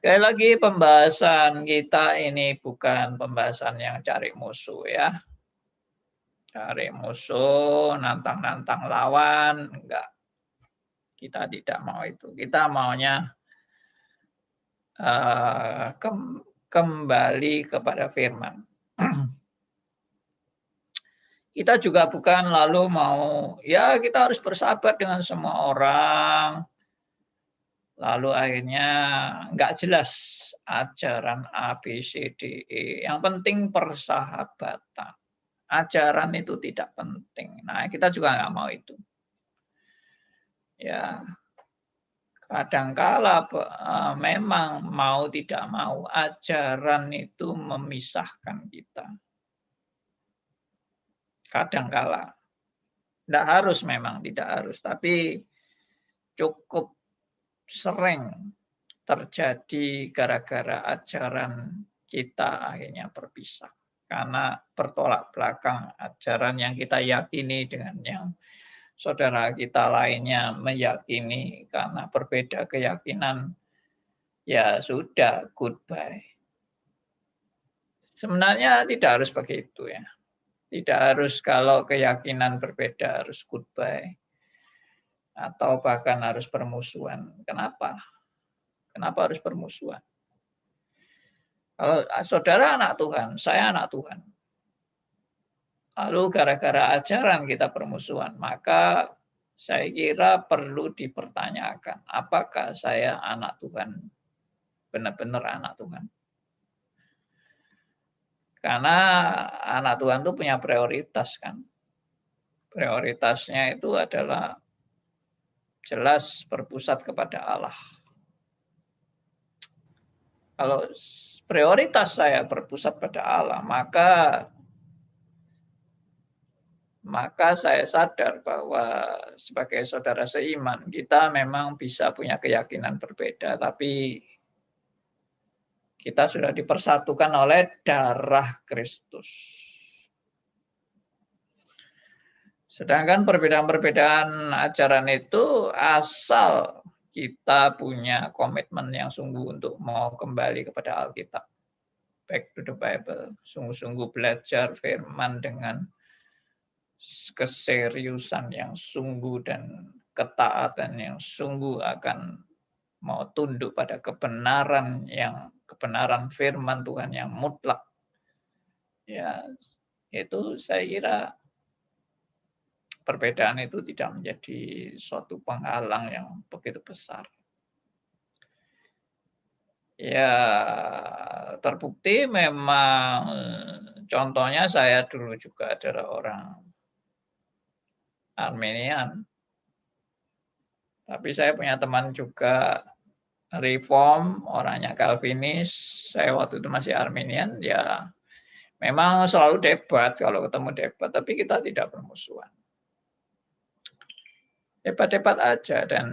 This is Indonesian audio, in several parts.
Sekali lagi pembahasan kita ini bukan pembahasan yang cari musuh ya. Cari musuh, nantang-nantang lawan, enggak. Kita tidak mau itu. Kita maunya kembali kepada firman. Kita juga bukan lalu mau, ya kita harus bersahabat dengan semua orang. Lalu akhirnya nggak jelas ajaran A, B, C, D, E. Yang penting persahabatan. Ajaran itu tidak penting. Nah, kita juga nggak mau itu. Ya, kadangkala memang mau tidak mau ajaran itu memisahkan kita. Kadangkala. Tidak harus memang, tidak harus. Tapi cukup sering terjadi gara-gara ajaran kita akhirnya berpisah. Karena bertolak belakang ajaran yang kita yakini dengan yang saudara kita lainnya meyakini. Karena berbeda keyakinan, ya sudah, goodbye. Sebenarnya tidak harus begitu ya. Tidak harus kalau keyakinan berbeda harus goodbye. Atau bahkan harus permusuhan. Kenapa? Kenapa harus permusuhan? Kalau saudara anak Tuhan, saya anak Tuhan. Lalu gara-gara ajaran kita permusuhan, maka saya kira perlu dipertanyakan, apakah saya anak Tuhan, benar-benar anak Tuhan? Karena anak Tuhan itu punya prioritas kan. Prioritasnya itu adalah jelas berpusat kepada Allah. Kalau prioritas saya berpusat pada Allah, maka saya sadar bahwa sebagai saudara seiman, kita memang bisa punya keyakinan berbeda, tapi kita sudah dipersatukan oleh darah Kristus. Sedangkan perbedaan-perbedaan ajaran itu asal kita punya komitmen yang sungguh untuk mau kembali kepada Alkitab. Back to the Bible. Sungguh-sungguh belajar firman dengan keseriusan yang sungguh dan ketaatan yang sungguh akan mau tunduk pada kebenaran firman Tuhan yang mutlak. Ya, itu saya kira perbedaan itu tidak menjadi suatu penghalang yang begitu besar. Ya, terbukti memang contohnya saya dulu juga adalah orang Armenian. Tapi saya punya teman juga Reform, orangnya Calvinis. Saya waktu itu masih Armenian, ya memang selalu debat kalau ketemu debat, tapi kita tidak bermusuhan. Debat-debat aja dan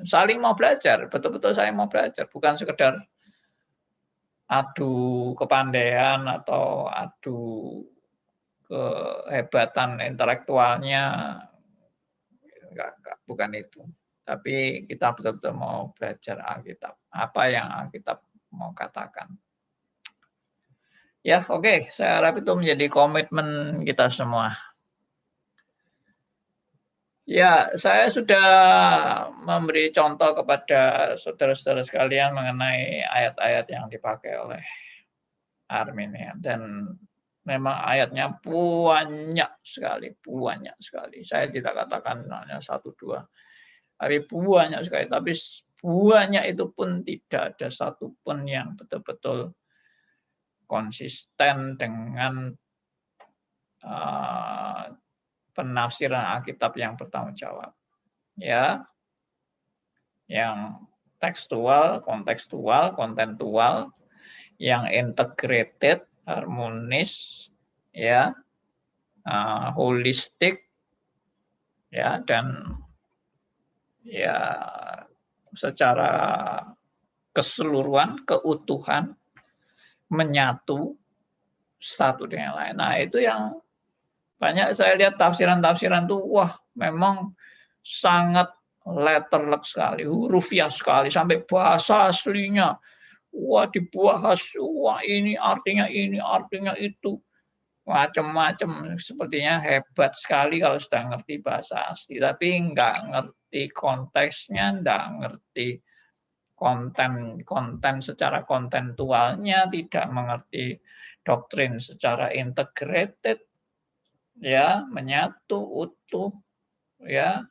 saling mau belajar, betul-betul saya mau belajar, bukan sekedar adu kepandaian atau adu kehebatan intelektualnya, enggak, bukan itu. Tapi kita betul-betul mau belajar Alkitab, apa yang Alkitab mau katakan. Ya, oke, saya harap itu menjadi komitmen kita semua. Ya, saya sudah memberi contoh kepada saudara-saudara sekalian mengenai ayat-ayat yang dipakai oleh Arminian, dan memang ayatnya banyak sekali. Saya tidak katakan hanya 1, 2, tapi banyak sekali. Tapi banyak itu pun tidak ada satupun yang betul-betul konsisten dengan penafsiran Alkitab yang bertanggung jawab, ya, yang tekstual, kontekstual, kontentual, yang integrated, harmonis, ya, holistik, ya, dan ya secara keseluruhan, keutuhan, menyatu satu dengan yang lain. Nah, itu yang banyak saya lihat tafsiran-tafsiran tuh, wah, memang sangat letterlek sekali, hurufiah sekali, sampai bahasa aslinya. Wah, dibahas, wah ini artinya itu. Macam-macam, sepertinya hebat sekali kalau sudah ngerti bahasa asli, tapi nggak ngerti konteksnya, nggak ngerti konten secara kontentualnya, tidak mengerti doktrin secara integrated, ya, menyatu, utuh, ya,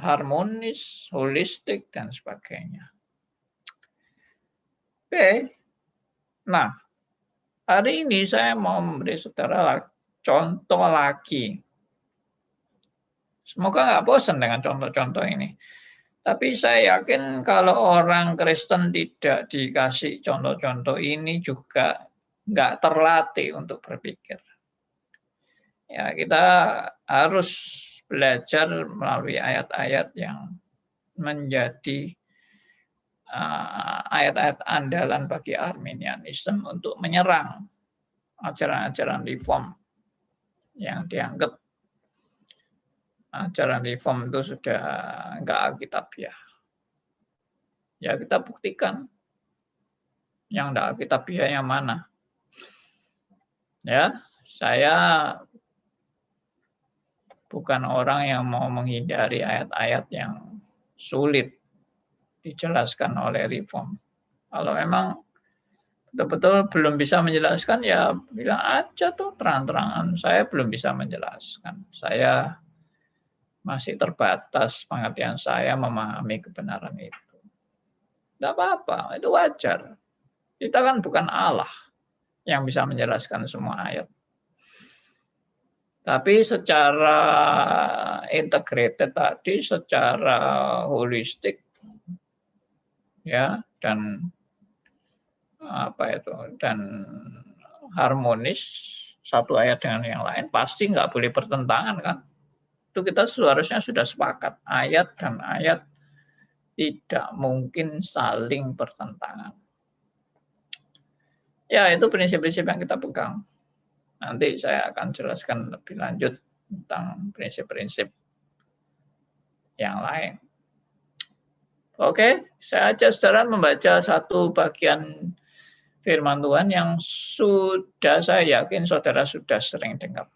harmonis, holistik, dan sebagainya. Oke, nah hari ini saya mau memberi saudara contoh lagi. Semoga nggak bosan dengan contoh-contoh ini. Tapi saya yakin kalau orang Kristen tidak dikasih contoh-contoh ini juga nggak terlatih untuk berpikir. Ya, kita harus belajar melalui ayat-ayat yang menjadi ayat-ayat andalan bagi Arminianisme untuk menyerang ajaran-ajaran reform yang dianggap ajaran reform itu sudah enggak alkitabiah. Ya kita buktikan yang enggak alkitabiah yang mana. Ya, saya bukan orang yang mau menghindari ayat-ayat yang sulit dijelaskan oleh reform. Kalau memang betul-betul belum bisa menjelaskan, ya bilang aja tuh terang-terangan. Saya belum bisa menjelaskan. Saya masih terbatas pengertian saya memahami kebenaran itu. Tidak apa-apa, itu wajar. Kita kan bukan Allah yang bisa menjelaskan semua ayat. Tapi secara integrated tadi, secara holistik, ya, dan dan harmonis satu ayat dengan yang lain, pasti nggak boleh bertentangan kan? Itu kita seharusnya sudah sepakat, ayat dan ayat tidak mungkin saling bertentangan. Ya, itu prinsip-prinsip yang kita pegang. Nanti saya akan jelaskan lebih lanjut tentang prinsip-prinsip yang lain. Oke, saya ajak saudara membaca satu bagian firman Tuhan yang sudah saya yakin saudara sudah sering dengar.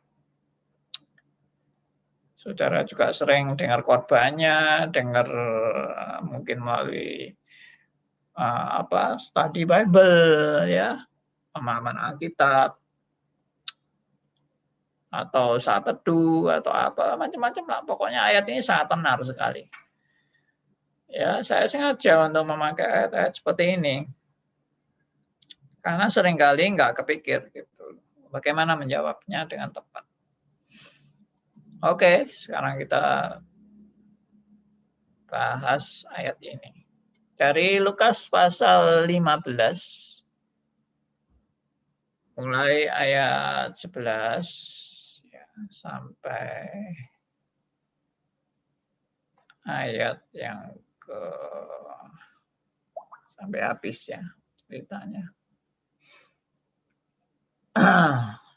Saudara juga sering dengar khotbahnya, dengar mungkin melalui study Bible, ya, pemahaman Alkitab, atau saat teduh, atau apa, macam-macam lah. Pokoknya ayat ini sangat benar sekali. Ya, saya sengaja untuk memakai ayat-ayat seperti ini. Karena seringkali nggak kepikir gitu. Bagaimana menjawabnya dengan tepat. Oke, sekarang kita bahas ayat ini. Dari Lukas pasal 15, mulai ayat 11 ya, sampai ayat yang sampai habis ya ceritanya.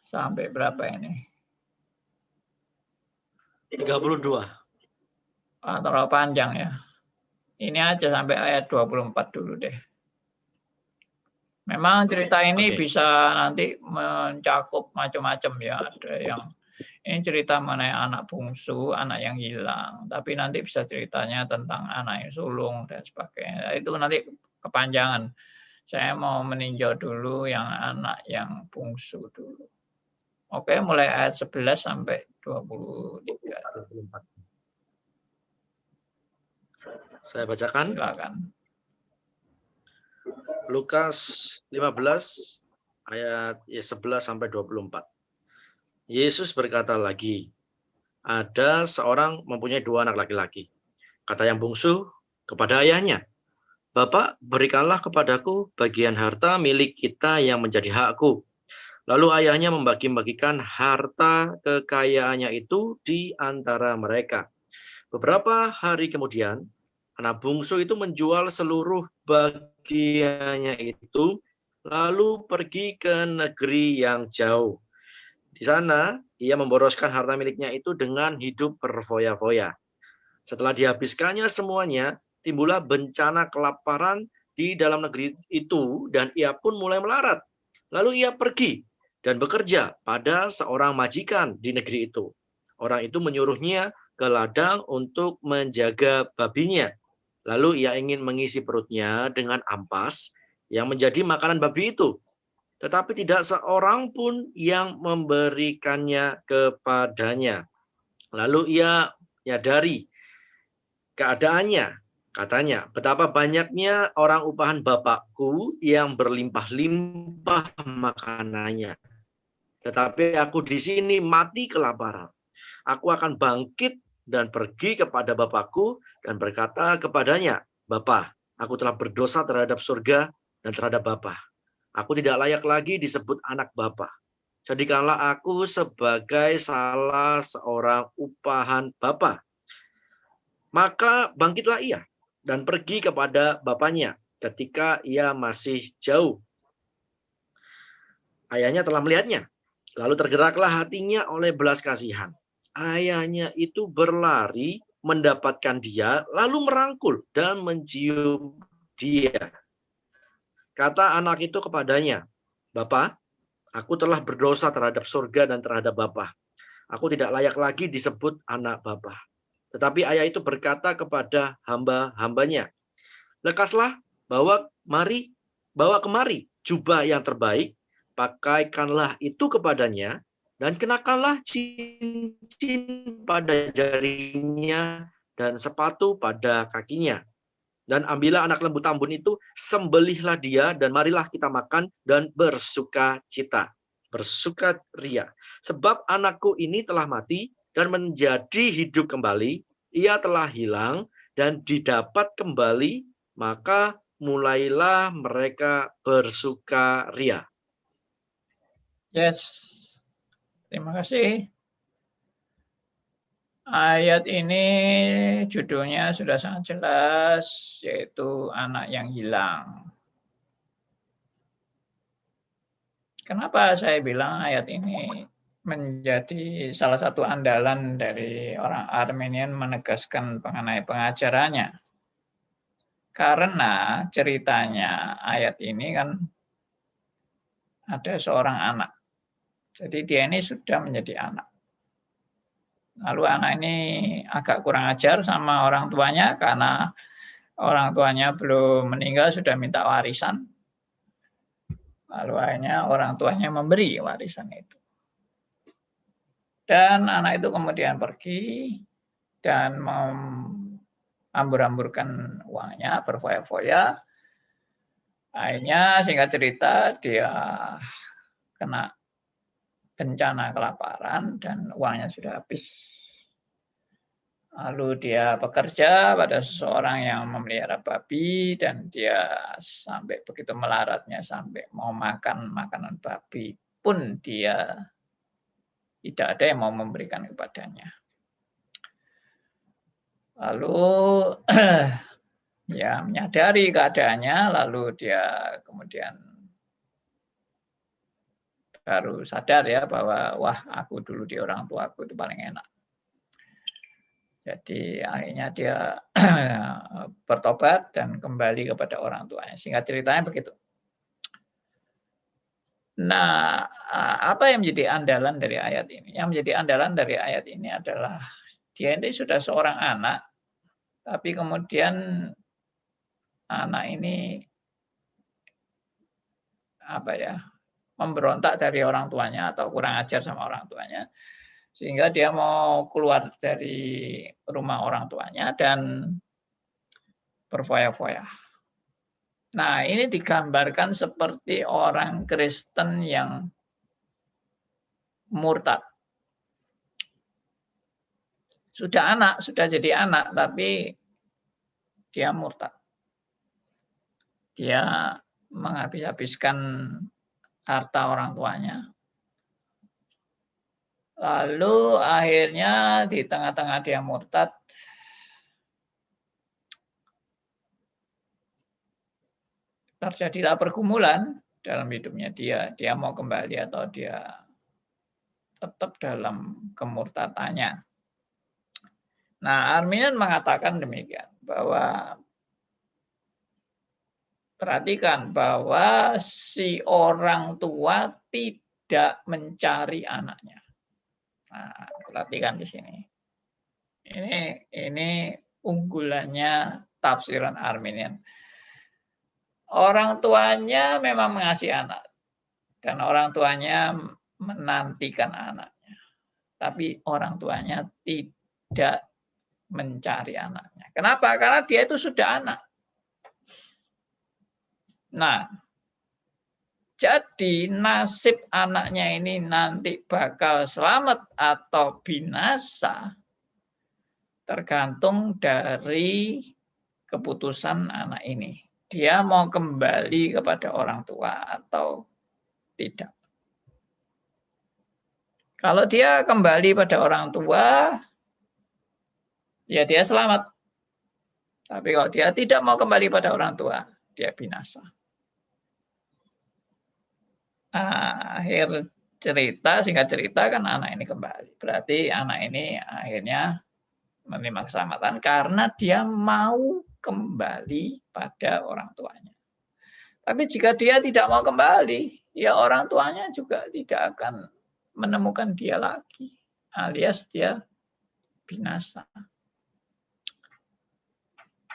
Sampai berapa ini? 32. Terlalu panjang ya. Ini aja sampai ayat 24 dulu deh. Memang cerita ini bisa nanti mencakup macam-macam ya. Ada yang ini cerita mengenai anak bungsu, anak yang hilang. Tapi nanti bisa ceritanya tentang anak yang sulung dan sebagainya. Itu nanti kepanjangan. Saya mau meninjau dulu yang anak yang bungsu dulu. Oke, mulai ayat 11 sampai 23. Saya bacakan. Silakan. Lukas 15 ayat 11 sampai 24. Yesus berkata lagi, ada seorang mempunyai 2 anak laki-laki. Kata yang bungsu kepada ayahnya, Bapak, berikanlah kepadaku bagian harta milik kita yang menjadi hakku. Lalu ayahnya membagi-bagikan harta kekayaannya itu di antara mereka. Beberapa hari kemudian, anak bungsu itu menjual seluruh bagiannya itu, lalu pergi ke negeri yang jauh. Di sana, ia memboroskan harta miliknya itu dengan hidup berfoya-foya. Setelah dihabiskannya semuanya, timbullah bencana kelaparan di dalam negeri itu, dan ia pun mulai melarat. Lalu ia pergi dan bekerja pada seorang majikan di negeri itu. Orang itu menyuruhnya ke ladang untuk menjaga babinya. Lalu ia ingin mengisi perutnya dengan ampas yang menjadi makanan babi itu. Tetapi tidak seorang pun yang memberikannya kepadanya. Lalu ia menyadari keadaannya. Katanya, betapa banyaknya orang upahan bapakku yang berlimpah-limpah makanannya. Tetapi aku di sini mati kelaparan. Aku akan bangkit dan pergi kepada bapakku dan berkata kepadanya, Bapa, aku telah berdosa terhadap surga dan terhadap Bapa. Aku tidak layak lagi disebut anak Bapa. Jadikanlah aku sebagai salah seorang upahan Bapa. Maka bangkitlah ia dan pergi kepada bapaknya ketika ia masih jauh. Ayahnya telah melihatnya. Lalu tergeraklah hatinya oleh belas kasihan. Ayahnya itu berlari mendapatkan dia, lalu merangkul dan mencium dia. Kata anak itu kepadanya, Bapa, aku telah berdosa terhadap surga dan terhadap Bapa. Aku tidak layak lagi disebut anak Bapa. Tetapi ayah itu berkata kepada hamba-hambanya, lekaslah, bawa kemari jubah yang terbaik, pakaikanlah itu kepadanya, dan kenakanlah cincin pada jarinya dan sepatu pada kakinya. Dan ambillah anak lembu tambun itu, sembelihlah dia, dan marilah kita makan dan bersuka cita. Bersuka ria. Sebab anakku ini telah mati dan menjadi hidup kembali. Ia telah hilang dan didapat kembali, maka mulailah mereka bersuka ria. Yes, terima kasih. Ayat ini judulnya sudah sangat jelas, yaitu anak yang hilang. Kenapa saya bilang ayat ini menjadi salah satu andalan dari orang Armenian menegaskan mengenai pengajarannya? Karena ceritanya ayat ini kan ada seorang anak. Jadi dia ini sudah menjadi anak. Lalu anak ini agak kurang ajar sama orang tuanya karena orang tuanya belum meninggal sudah minta warisan. Lalu akhirnya orang tuanya memberi warisan itu. Dan anak itu kemudian pergi dan menghambur-hamburkan uangnya, berfoya-foya. Akhirnya singkat cerita dia kena bencana kelaparan dan uangnya sudah habis. Lalu dia bekerja pada seseorang yang memelihara babi dan dia sampai begitu melaratnya sampai mau makan makanan babi pun dia tidak ada yang mau memberikan kepadanya. Lalu ya menyadari keadaannya, lalu dia kemudian baru sadar ya bahwa wah aku dulu di orang tuaku itu paling enak. Jadi akhirnya dia bertobat dan kembali kepada orang tuanya. Singkat ceritanya begitu. Nah, apa yang menjadi andalan dari ayat ini? Yang menjadi andalan dari ayat ini adalah dia ini sudah seorang anak, tapi kemudian anak ini memberontak dari orang tuanya atau kurang ajar sama orang tuanya, sehingga dia mau keluar dari rumah orang tuanya dan berfoya-foya. Nah, ini digambarkan seperti orang Kristen yang murtad. Sudah jadi anak, tapi dia murtad. Dia menghabis-habiskan harta orang tuanya. Lalu akhirnya di tengah-tengah dia murtad, terjadilah pergumulan dalam hidupnya dia. Dia mau kembali atau dia tetap dalam kemurtadannya. Nah, Arminian mengatakan demikian, bahwa perhatikan bahwa si orang tua tidak mencari anaknya. Nah, perhatikan di sini. Ini unggulannya tafsiran Arminian. Orang tuanya memang mengasihi anak dan orang tuanya menantikan anaknya. Tapi orang tuanya tidak mencari anaknya. Kenapa? Karena dia itu sudah anak. Nah, jadi nasib anaknya ini nanti bakal selamat atau binasa tergantung dari keputusan anak ini. Dia mau kembali kepada orang tua atau tidak. Kalau dia kembali pada orang tua, ya dia selamat. Tapi kalau dia tidak mau kembali pada orang tua, dia binasa. Akhir cerita, singkat cerita kan anak ini kembali. Berarti anak ini akhirnya menerima keselamatan karena dia mau kembali pada orang tuanya. Tapi jika dia tidak mau kembali, ya orang tuanya juga tidak akan menemukan dia lagi, alias dia binasa.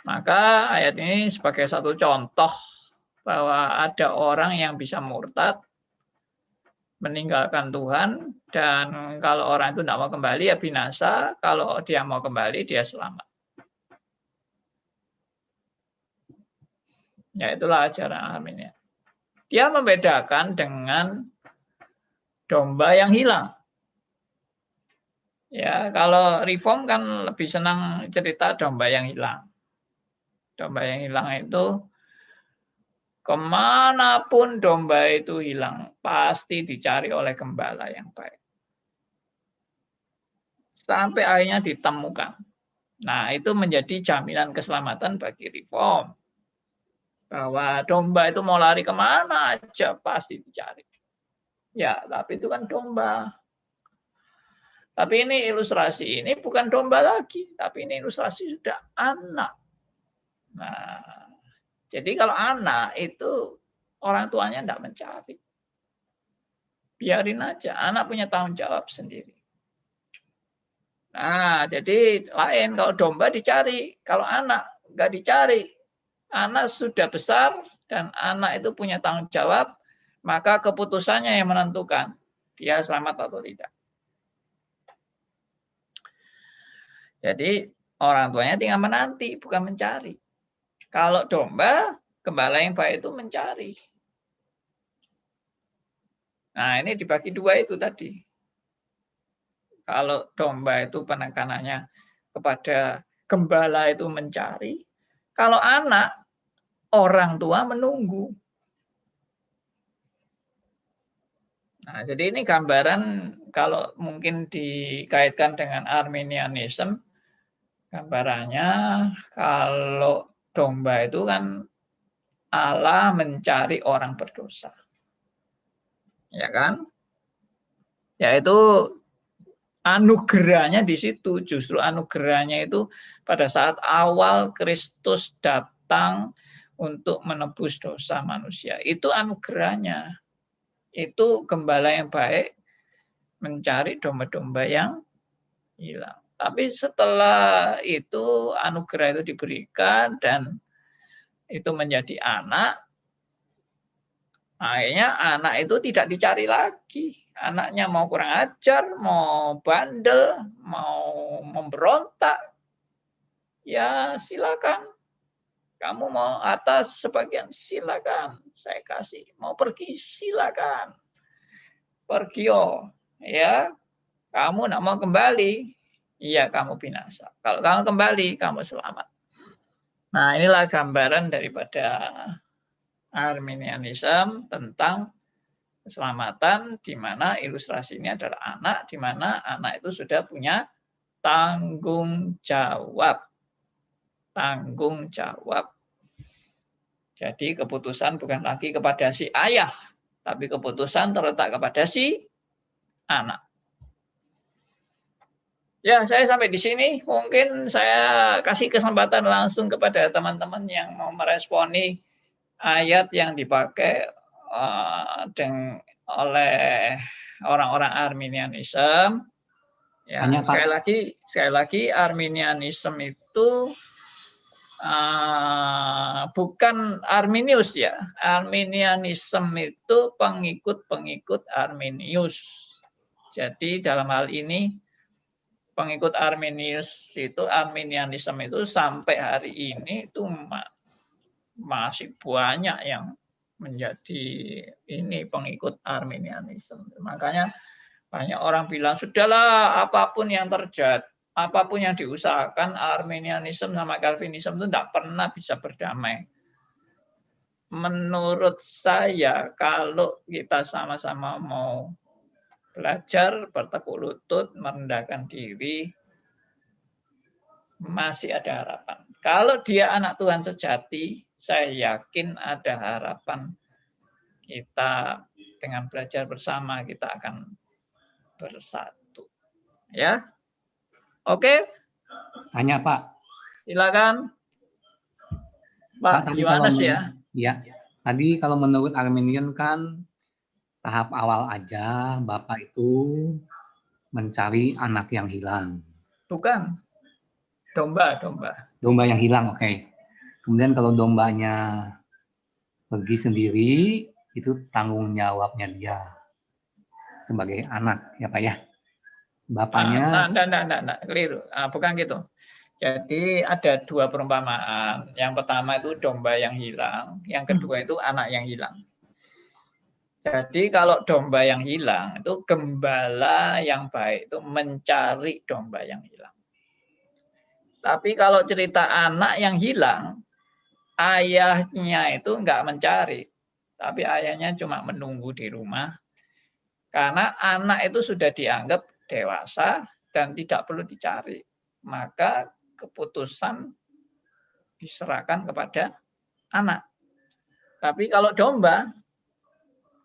Maka ayat ini sebagai satu contoh bahwa ada orang yang bisa murtad, meninggalkan Tuhan, dan kalau orang itu tidak mau kembali ya binasa, kalau dia mau kembali dia selamat. Ya itulah ajaran Arminian. Dia membedakan dengan domba yang hilang. Ya, kalau reform kan lebih senang cerita domba yang hilang. Domba yang hilang itu kemanapun domba itu hilang, pasti dicari oleh gembala yang baik. Sampai akhirnya ditemukan. Nah, itu menjadi jaminan keselamatan bagi reform. Bahwa domba itu mau lari kemana aja pasti dicari. Ya, tapi itu kan domba. Tapi ini ilustrasi, ini bukan domba lagi, tapi ini ilustrasi sudah anak. Nah, jadi kalau anak itu orang tuanya tidak mencari. Biarin aja, anak punya tanggung jawab sendiri. Nah, jadi lain kalau domba dicari, kalau anak nggak dicari. Anak sudah besar dan anak itu punya tanggung jawab, maka keputusannya yang menentukan dia selamat atau tidak. Jadi orang tuanya tinggal menanti, bukan mencari. Kalau domba, gembala yang baik itu mencari. Nah, ini dibagi dua itu tadi. Kalau domba itu penekanannya kepada gembala itu mencari. Kalau anak, orang tua menunggu. Nah, jadi ini gambaran kalau mungkin dikaitkan dengan Arminianisme, gambarannya kalau domba itu kan Allah mencari orang berdosa. Ya kan? Yaitu anugerahnya di situ. Justru anugerahnya itu pada saat awal Kristus datang untuk menebus dosa manusia. Itu anugerahnya. Itu gembala yang baik mencari domba-domba yang hilang. Tapi setelah itu anugerah itu diberikan dan itu menjadi anak, akhirnya anak itu tidak dicari lagi. Anaknya mau kurang ajar, mau bandel, mau memberontak, ya silakan. Kamu mau atas sebagian silakan, saya kasih. Mau pergi silakan. Pergio, ya. Kamu nak mau kembali, iya kamu binasa. Kalau kamu kembali, kamu selamat. Nah, inilah gambaran daripada Arminianisme tentang keselamatan, di mana ilustrasinya adalah anak, di mana anak itu sudah punya tanggung jawab. Tanggung jawab. Jadi keputusan bukan lagi kepada si ayah, tapi keputusan terletak kepada si anak. Ya, saya sampai di sini. Mungkin saya kasih kesempatan langsung kepada teman-teman yang mau meresponi ayat yang dipakai oleh orang-orang Arminianism. Ya, Tanya, Pak. sekali lagi Arminianism itu bukan Arminius ya. Arminianism itu pengikut-pengikut Arminius. Jadi dalam hal ini pengikut Arminianism itu sampai hari ini itu masih banyak yang menjadi ini pengikut Arminianism. Makanya banyak orang bilang sudahlah apapun yang terjadi, apapun yang diusahakan Arminianism sama Calvinism itu tidak pernah bisa berdamai. Menurut saya kalau kita sama-sama mau belajar, bertekuk lutut, merendahkan diri, masih ada harapan. Kalau dia anak Tuhan sejati, saya yakin ada harapan kita dengan belajar bersama kita akan bersatu. Ya, oke. Tanya, Pak. Silakan, Pak Yohanes ya. Ya, tadi kalau menurut Arminian kan tahap awal aja Bapak itu mencari anak yang hilang. Bukan, domba. Domba yang hilang, oke. Kemudian kalau dombanya pergi sendiri, itu tanggung jawabnya dia sebagai anak, ya Pak ya. Bapaknya... Nah, keliru. Bukan gitu. Jadi ada dua perumpamaan. Yang pertama itu domba yang hilang, yang kedua itu anak yang hilang. Jadi kalau domba yang hilang itu gembala yang baik itu mencari domba yang hilang. Tapi kalau cerita anak yang hilang, ayahnya itu enggak mencari, tapi ayahnya cuma menunggu di rumah. Karena anak itu sudah dianggap dewasa dan tidak perlu dicari. Maka keputusan diserahkan kepada anak. Tapi kalau domba,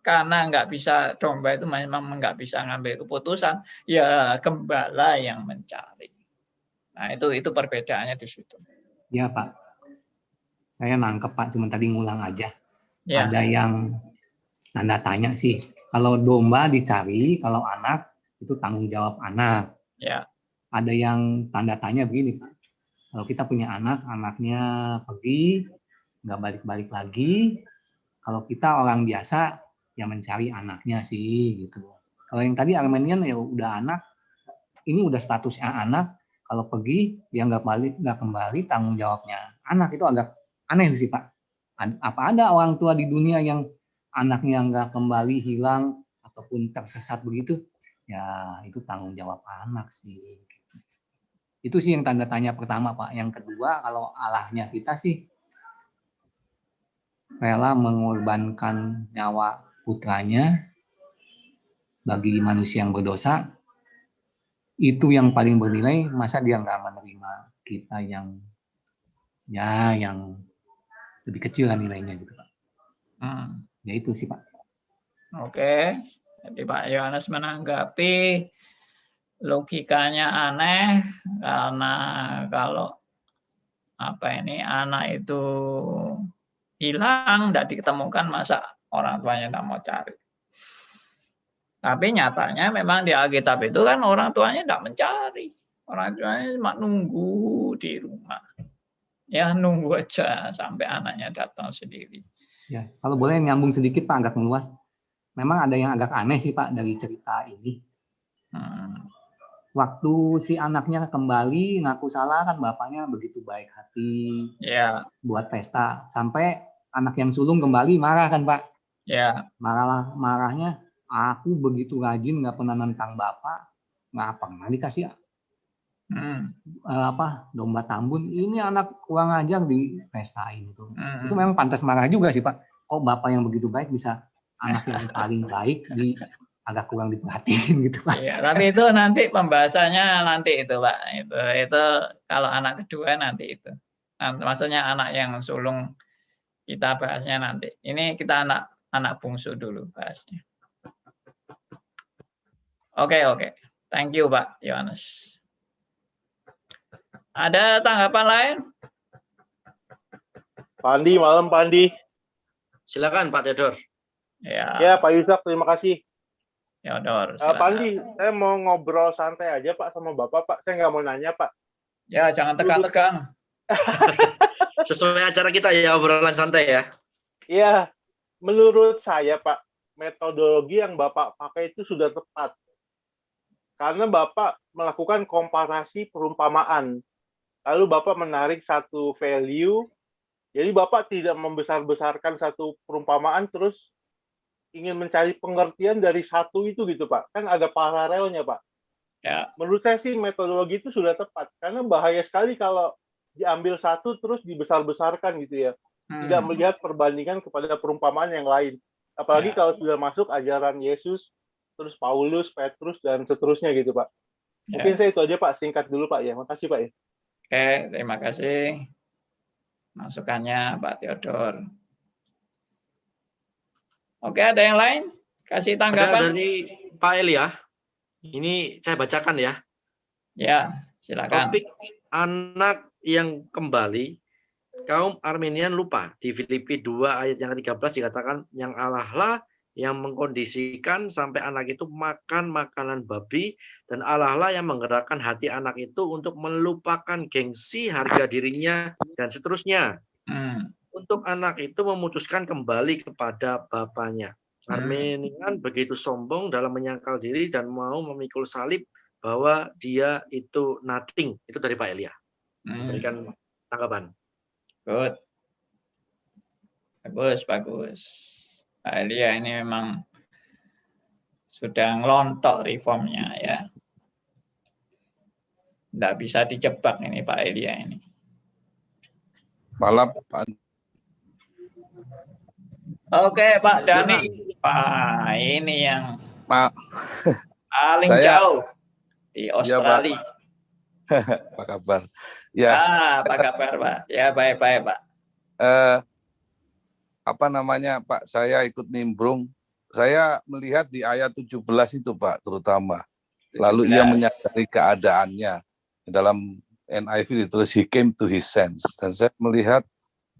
karena nggak bisa, domba itu memang nggak bisa ngambil keputusan, ya gembala yang mencari. Nah itu perbedaannya di situ. Ya Pak, saya nangkep Pak, cuma tadi ngulang aja. Ya. Ada yang tanda tanya sih, kalau domba dicari, kalau anak itu tanggung jawab anak. Ya. Ada yang tanda tanya begini Pak, kalau kita punya anak, anaknya pergi, nggak balik-balik lagi, kalau kita orang biasa, ya mencari anaknya sih gitu. Kalau yang tadi Armenian ya udah anak, ini udah statusnya anak, kalau pergi dia nggak kembali, tanggung jawabnya anak. Itu agak aneh sih Pak. Apa ada orang tua di dunia yang anaknya nggak kembali, hilang ataupun tersesat begitu? Ya itu tanggung jawab anak sih. Itu sih yang tanda tanya pertama Pak. Yang kedua, kalau Allahnya kita sih rela mengorbankan nyawa putranya bagi manusia yang berdosa, itu yang paling bernilai. Masa dia nggak menerima kita yang lebih kecil lah nilainya gitu Pak. Ya itu sih Pak. Oke, jadi Pak Yohanes menanggapi logikanya aneh karena kalau anak itu hilang, tidak ditemukan, masa orang tuanya tidak mau cari. Tapi nyatanya memang di Alkitab itu kan orang tuanya tidak mencari. Orang tuanya cuma nunggu di rumah. Ya nunggu aja sampai anaknya datang sendiri. Ya, kalau boleh nyambung sedikit Pak, agak meluas. Memang ada yang agak aneh sih Pak dari cerita ini. Waktu si anaknya kembali ngaku salah kan bapaknya begitu baik hati, ya, buat pesta. Sampai anak yang sulung kembali marah kan Pak? Ya. Marahnya, aku begitu rajin nggak pernah nentang bapak, nggak pernah dikasih domba tambun. Ini anak kurang ajar di pestain itu. Itu memang pantas marah juga sih Pak. Kok bapak yang begitu baik bisa anak yang paling baik agak kurang diperhatiin gitu Pak. Ya, tapi itu nanti pembahasannya nanti itu Pak. Itu kalau anak kedua nanti itu. Maksudnya anak yang sulung kita bahasnya nanti. Ini kita anak bungsu dulu bahasnya. Oke. Thank you Pak Yohanes. Ada tanggapan lain? Pak Andi, malam Pak Andi. Silakan Pak Theodor. Ya, Pak Yusak, terima kasih. Theodor, Pak Andi, saya mau ngobrol santai aja Pak sama Bapak, Pak. Saya nggak mau nanya, Pak. Ya, jangan tegang-tegang. Sesuai acara kita ya, obrolan santai ya. Iya, menurut saya Pak, metodologi yang Bapak pakai itu sudah tepat. Karena Bapak melakukan komparasi perumpamaan. Lalu Bapak menarik satu value, jadi Bapak tidak membesar-besarkan satu perumpamaan terus ingin mencari pengertian dari satu itu gitu Pak. Kan ada paralelnya Pak. Ya. Menurut saya sih metodologi itu sudah tepat. Karena bahaya sekali kalau diambil satu terus dibesar-besarkan gitu ya. Tidak melihat perbandingan kepada perumpamaan yang lain. Apalagi kalau sudah masuk ajaran Yesus, terus Paulus, Petrus, dan seterusnya gitu Pak. Mungkin saya itu aja Pak, singkat dulu Pak ya. Makasih Pak ya. Oke, terima kasih masukannya Pak Theodor. Oke, ada yang lain? Kasih tanggapan. Ada dari Pak Elia. Ini saya bacakan ya. Ya, silakan. Topik anak yang kembali, kaum Armenian lupa. Di Filipi 2 ayat yang ke-13 dikatakan, yang Allah lah yang mengkondisikan sampai anak itu makan makanan babi, dan Allah lah yang menggerakkan hati anak itu untuk melupakan gengsi harga dirinya dan seterusnya. Untuk anak itu memutuskan kembali kepada bapaknya. Armenian begitu sombong dalam menyangkal diri dan mau memikul salib bahwa dia itu nothing. Itu dari Pak Elia. Memberikan tanggapan. Good. Bagus, bagus. Pak Elia ini memang sudah ngelontok reformnya ya. Tidak bisa dijebak ini Pak Elia ini. Malam Pak. Oke Pak Dani. Pak ini yang paling jauh di Australia. Ya, apa kabar? Ya. Apa kabar Pak? Ya baik-baik Pak. Apa namanya Pak, saya ikut nimbrung. Saya melihat di ayat 17 itu Pak terutama. Lalu 17. Ia menyadari keadaannya. Dalam NIV ditulis he came to his sense. Dan saya melihat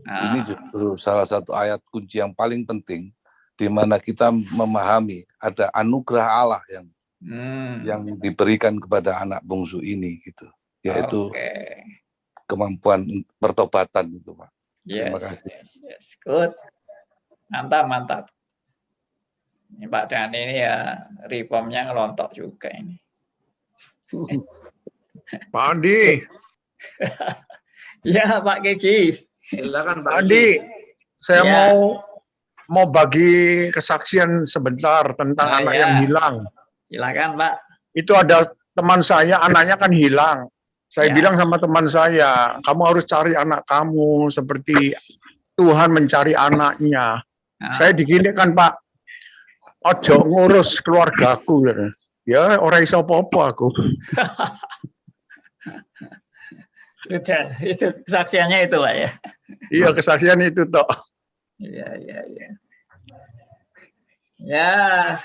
ini justru salah satu ayat kunci yang paling penting di mana kita memahami ada anugerah Allah yang diberikan kepada anak bungsu ini gitu. Yaitu kemampuan pertobatan itu Pak. Terima kasih. Yes. Good. Mantap. Ini Pak Dani ini ya reformnya ngelontok juga ini. Pak Andi. Ya Pak Keki. Silakan Pak Andi. Saya mau bagi kesaksian sebentar tentang anak yang hilang. Silakan Pak. Itu ada teman saya, anaknya kan hilang. Saya bilang sama teman saya, kamu harus cari anak kamu seperti Tuhan mencari anaknya. Saya diginikan Pak, ojo ngurus keluargaku. Ya orang iso apa-apa aku. Sudah, itu kesaksiannya itu Pak ya. Iya, kesaksian itu toh. Iya. Ya,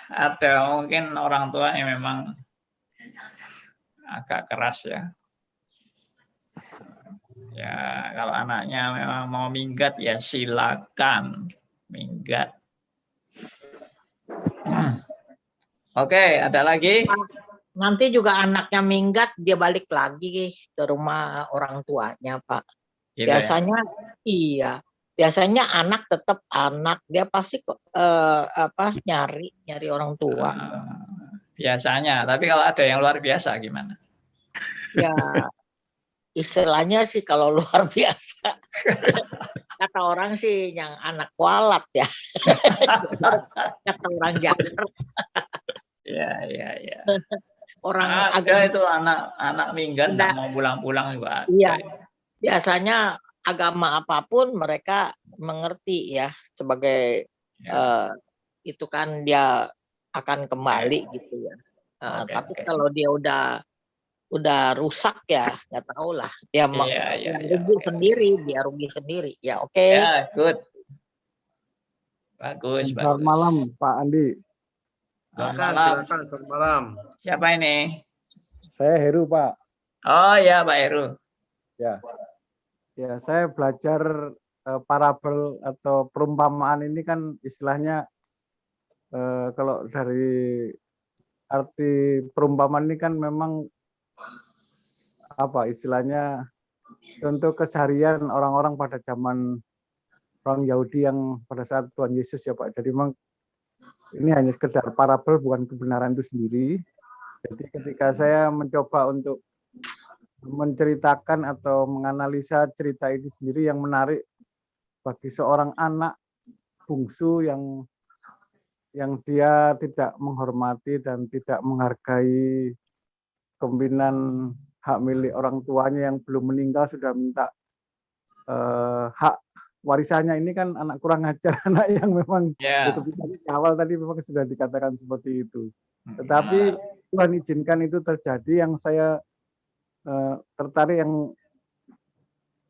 ada mungkin orang tua yang memang agak keras ya. Ya, kalau anaknya memang mau minggat ya silakan minggat. Oke, ada lagi? Nanti juga anaknya minggat, dia balik lagi ke rumah orang tuanya, Pak. Gitu biasanya ya? Biasanya anak tetap anak, dia pasti nyari orang tua. Biasanya, tapi kalau ada yang luar biasa gimana? Ya, istilahnya sih kalau luar biasa. Kata orang sih yang anak kualat ya. Kata orang Jakarta. Ya. Orang ada itu anak minggat nggak mau pulang-pulang juga. Iya. Biasanya agama apapun mereka mengerti ya sebagai itu kan dia akan kembali gitu ya. Tapi kalau dia udah rusak ya nggak tahu lah dia rugi sendiri ya. Ya, good. Bagus. Selamat malam Pak Andi. Silakan, selamat malam. Siapa ini? Saya Heru Pak. Oh ya Pak Heru. Ya, saya belajar parabel atau perumpamaan ini kan istilahnya kalau dari arti perumpamaan ini kan memang apa istilahnya contoh keseharian orang-orang pada zaman orang Yahudi yang pada saat Tuhan Yesus ya Pak. Jadi memang ini hanya sekedar parabel bukan kebenaran itu sendiri. Jadi ketika saya mencoba untuk menceritakan atau menganalisa cerita ini sendiri yang menarik bagi seorang anak bungsu yang dia tidak menghormati dan tidak menghargai kepemimpinan hak milik orang tuanya yang belum meninggal sudah minta hak warisannya. Ini kan anak kurang ajar, anak yang memang seperti awal tadi memang sudah dikatakan seperti itu. Tetapi Tuhan izinkan itu terjadi. Yang saya tertarik, yang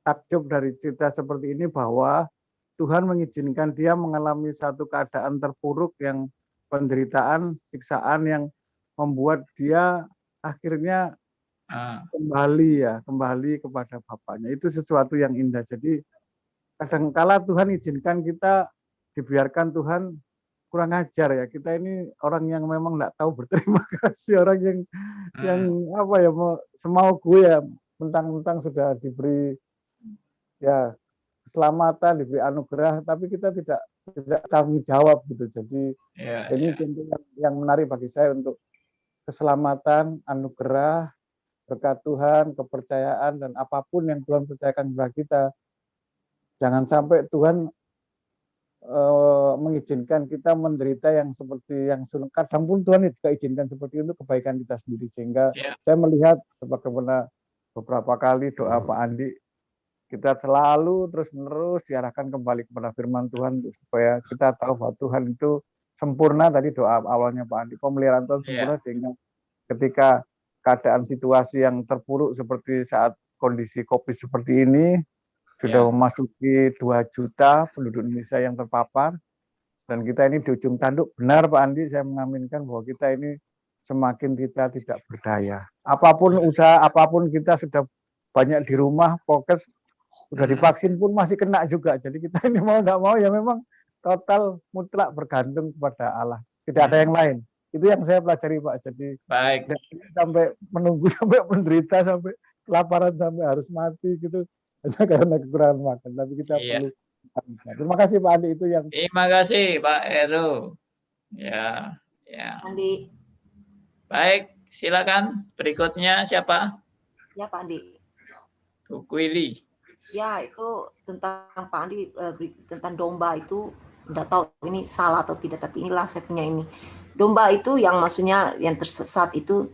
takjub dari cerita seperti ini, bahwa Tuhan mengizinkan dia mengalami satu keadaan terpuruk yang penderitaan, siksaan yang membuat dia akhirnya kembali kepada bapaknya. Itu sesuatu yang indah. Jadi kadangkala Tuhan izinkan kita dibiarkan Tuhan kurang ajar ya. Kita ini orang yang memang nggak tahu berterima kasih, orang yang apa ya, semau gue ya, mentang-mentang sudah diberi ya keselamatan, diberi anugerah, tapi kita tidak tanggung jawab gitu. Jadi ini contoh yang menarik bagi saya untuk keselamatan, anugerah, berkat Tuhan, kepercayaan, dan apapun yang Tuhan percayakan kepada kita. Jangan sampai Tuhan mengizinkan kita menderita yang seperti yang kadang pun Tuhan juga izinkan seperti itu kebaikan kita sendiri. Sehingga saya melihat sebagaimana beberapa kali doa Pak Andi, kita selalu terus-menerus diarahkan kembali kepada firman Tuhan supaya kita tahu bahwa Tuhan itu sempurna. Tadi doa awalnya Pak Andi, pemeliharaan Tuhan sempurna, sehingga ketika keadaan situasi yang terpuruk seperti saat kondisi COVID seperti ini, sudah memasuki 2 juta penduduk Indonesia yang terpapar, dan kita ini di ujung tanduk. Benar Pak Andi, saya mengaminkan bahwa kita ini semakin kita tidak berdaya. Apapun usaha, apapun kita sudah banyak di rumah, prokes, sudah divaksin pun masih kena juga. Jadi kita ini mau nggak mau ya memang total mutlak bergantung kepada Allah. Tidak ada yang lain. Itu yang saya pelajari Pak. Jadi sampai menunggu, sampai menderita, sampai kelaparan, sampai harus mati gitu, hanya karena kekurangan makan. Tapi kita perlu. Terima kasih Pak Andi, itu yang. Terima kasih Pak Heru. Ya. Andi. Baik, silakan. Berikutnya siapa? Ya Pak Andi. Bu Kwili. Ya, itu tentang Pak Andi, tentang domba itu, enggak tahu ini salah atau tidak, tapi inilah saya punya ini. Domba itu yang maksudnya yang tersesat itu,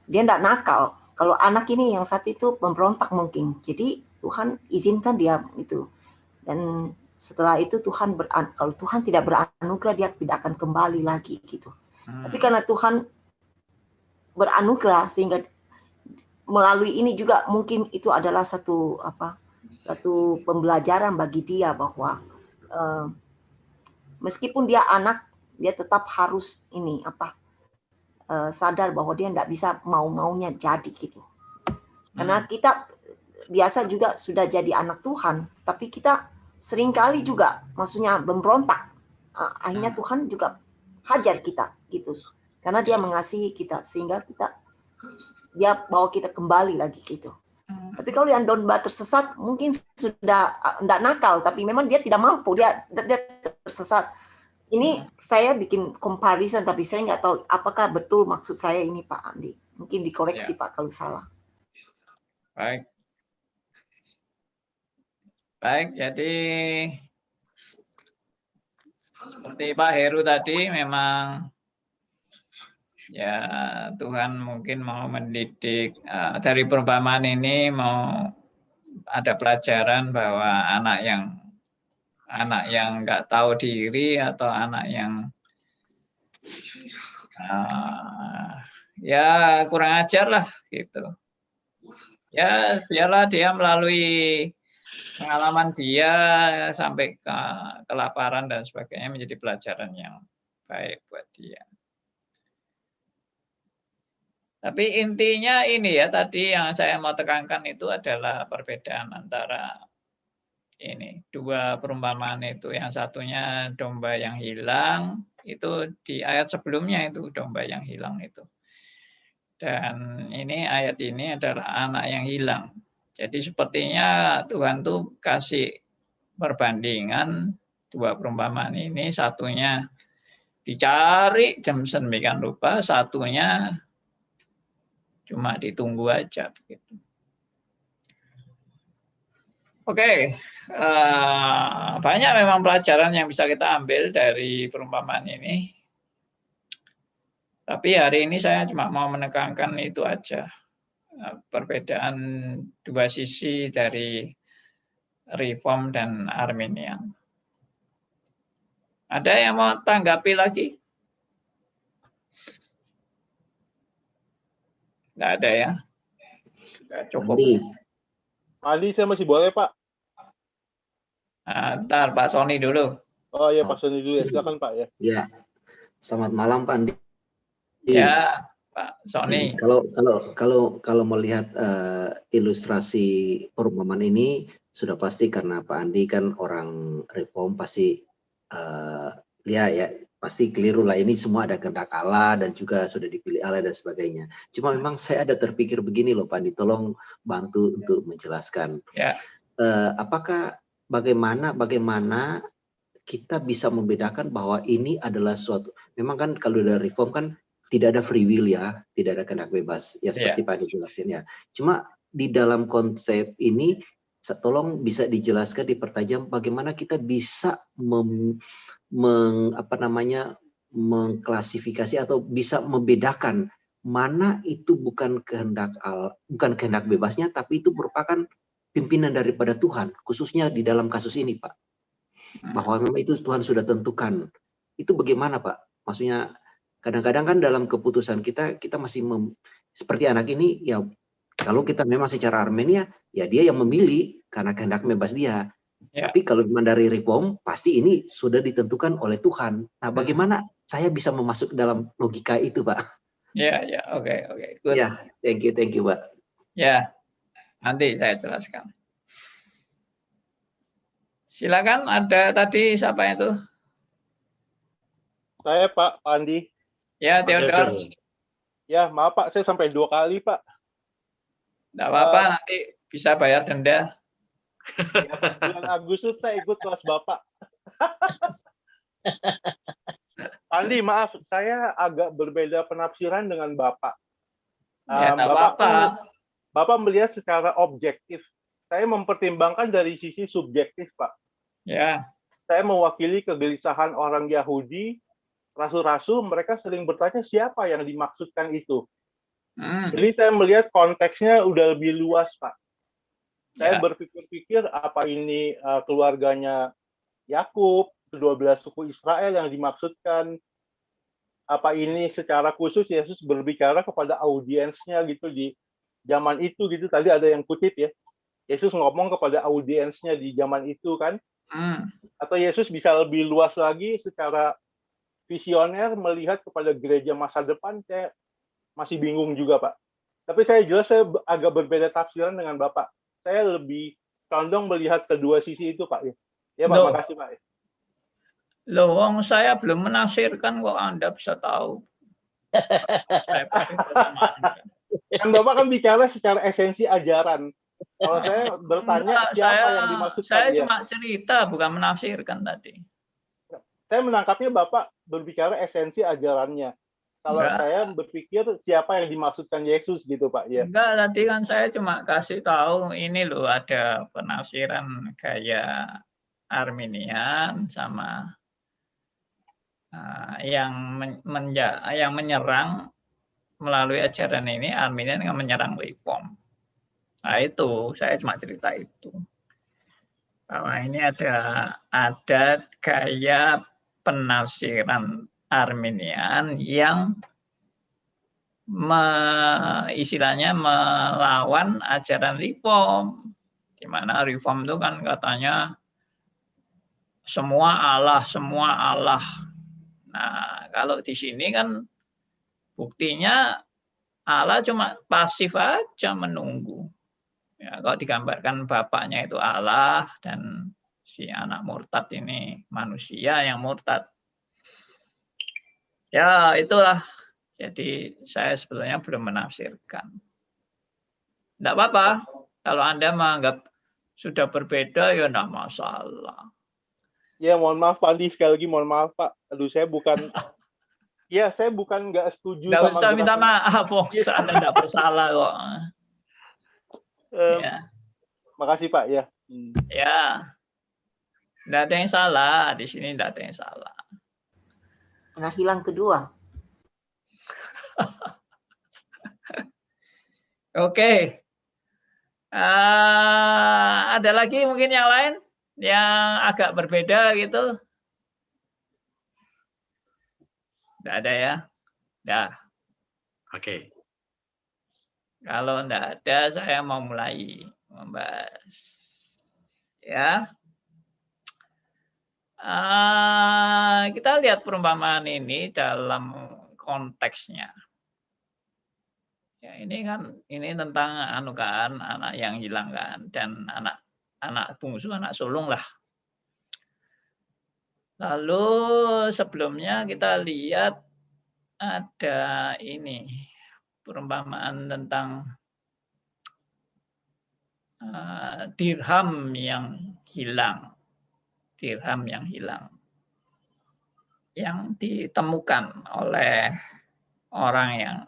dia enggak nakal. Kalau anak ini yang saat itu memberontak mungkin. Jadi Tuhan izinkan dia itu. Dan setelah itu Tuhan kalau Tuhan tidak beranugerah, dia tidak akan kembali lagi gitu. Tapi karena Tuhan beranugerah, sehingga melalui ini juga mungkin itu adalah satu pembelajaran bagi dia bahwa meskipun dia anak, dia tetap harus sadar bahwa dia tidak bisa mau-maunya jadi gitu. Karena kita biasa juga sudah jadi anak Tuhan, tapi kita seringkali juga maksudnya memberontak. Akhirnya Tuhan juga hajar kita gitu. Karena dia mengasihi kita, sehingga dia bawa kita kembali lagi gitu. Tapi kalau yang domba tersesat mungkin sudah tidak nakal, tapi memang dia tidak mampu, dia tersesat. Ini saya bikin comparison, tapi saya nggak tahu apakah betul maksud saya ini Pak Andi. Mungkin dikoreksi Pak kalau salah. Baik, jadi seperti Pak Heru tadi, memang ya Tuhan mungkin mau mendidik dari perumpamaan ini, mau ada pelajaran bahwa anak yang nggak tahu diri atau anak yang ya kurang ajar lah gitu. Ya biarlah dia melalui pengalaman dia sampai ke kelaparan dan sebagainya menjadi pelajaran yang baik buat dia. Tapi intinya ini ya, tadi yang saya mau tekankan itu adalah perbedaan antara ini dua perumpamaan itu. Yang satunya domba yang hilang, itu di ayat sebelumnya itu domba yang hilang itu. Dan ini ayat ini adalah anak yang hilang. Jadi sepertinya Tuhan tuh kasih perbandingan dua perumpamaan ini, satunya dicari jam sedemikian rupa, satunya cuma ditunggu aja gitu. Oke, banyak memang pelajaran yang bisa kita ambil dari perumpamaan ini. Tapi hari ini saya cuma mau menekankan itu aja, perbedaan dua sisi dari Reform dan Arminian. Ada yang mau tanggapi lagi? Nggak ada ya? Nggak cukup. Andi, saya masih boleh, Pak? Ntar Pak Sony dulu. Oh iya, Pak Sony dulu ya. Silakan, Pak ya. Ya, selamat malam Pak Andi. Ya, Pak Sony. Kalau melihat ilustrasi perumpamaan ini sudah pasti karena Pak Andi kan orang Reform, pasti ya pasti keliru lah, ini semua ada kehendak Allah dan juga sudah dipilih Allah dan sebagainya. Cuma memang saya ada terpikir begini loh Pak Andi, tolong bantu untuk menjelaskan. Ya. Apakah bagaimana kita bisa membedakan bahwa ini adalah suatu, memang kan kalau dari Reform kan tidak ada free will ya, tidak ada kehendak bebas ya seperti Pak Andi jelasin ya. Cuma di dalam konsep ini tolong bisa dijelaskan, dipertajam bagaimana kita bisa mengklasifikasi atau bisa membedakan mana itu bukan kehendak bebasnya, tapi itu merupakan pimpinan daripada Tuhan, khususnya di dalam kasus ini Pak. Bahwa memang itu Tuhan sudah tentukan. Itu bagaimana Pak? Maksudnya kadang-kadang kan dalam keputusan kita masih seperti anak ini ya, kalau kita memang secara Armenia ya dia yang memilih karena kehendak bebas dia. Ya. Tapi kalau dari Reform pasti ini sudah ditentukan oleh Tuhan. Nah, bagaimana saya bisa memasuk dalam logika itu, Pak? Ya, oke. Good. Ya, thank you, Pak. Ya, nanti saya jelaskan. Silakan, ada tadi siapa itu? Saya Pak Andi. Ya, Theodor. Ya, maaf Pak, saya sampai 2 kali Pak. Nggak apa-apa, nanti bisa bayar denda. Ya, bulan Agustus saya ikut kelas Bapak. Andi, maaf, saya agak berbeda penafsiran dengan Bapak. Ya, Bapak melihat secara objektif. Saya mempertimbangkan dari sisi subjektif, Pak. Ya. Saya mewakili kegelisahan orang Yahudi, rasul-rasul, mereka sering bertanya siapa yang dimaksudkan itu. Jadi saya melihat konteksnya udah lebih luas, Pak. Saya berpikir-pikir apa ini keluarganya Yakub, ke-12 suku Israel yang dimaksudkan, apa ini secara khusus Yesus berbicara kepada audiensnya gitu di zaman itu gitu. Tadi ada yang kutip ya, Yesus ngomong kepada audiensnya di zaman itu kan. Atau Yesus bisa lebih luas lagi secara visioner melihat kepada gereja masa depan. Saya masih bingung juga Pak. Tapi saya agak berbeda tafsiran dengan Bapak. Saya lebih condong melihat kedua sisi itu Pak. Ya Pak, makasih Pak. Loh, wong saya belum menafsirkan kok Anda bisa tahu. Kan Bapak kan bicara secara esensi ajaran. Kalau saya bertanya siapa yang dimaksudkan. Saya cuma cerita, bukan menafsirkan tadi. Saya menangkapnya Bapak berbicara esensi ajarannya. Kalau saya berpikir siapa yang dimaksudkan Yesus gitu Pak ya. Enggak, tadi kan saya cuma kasih tahu ini loh ada penafsiran gaya Arminian sama yang menyerang melalui ajaran ini Arminian yang menyerang Reform. Nah itu saya cuma cerita itu. Bahwa ini ada gaya penafsiran Arminian yang istilahnya melawan ajaran Reform, di mana Reform itu kan katanya semua Allah. Nah, kalau di sini kan buktinya Allah cuma pasif aja menunggu. Ya, kalau digambarkan bapaknya itu Allah dan si anak murtad ini manusia yang murtad. Ya, itulah. Jadi saya sebetulnya belum menafsirkan. Tidak apa-apa. Kalau Anda menganggap sudah berbeda, ya tidak masalah. Ya, mohon maaf Pak Andi, sekali lagi mohon maaf Pak. Aduh, saya bukan ya, saya bukan nggak setuju Nggak sama usah minta gerakan. maaf, Anda tidak bersalah kok. Ya. Makasih Pak ya. Ya, tidak ada yang salah di sini, tidak ada yang salah. Anak hilang kedua. Oke. Ada lagi mungkin yang lain yang agak berbeda gitu? Tidak ada ya? Dah. Oke. Kalau tidak ada, saya mau mulai membahas. Ya. Kita lihat perumpamaan ini dalam konteksnya. Ya, ini tentang anak yang hilang kan, dan anak bungsu, anak sulung lah. Lalu sebelumnya kita lihat ada ini perumpamaan tentang dirham yang hilang, yang ditemukan oleh orang yang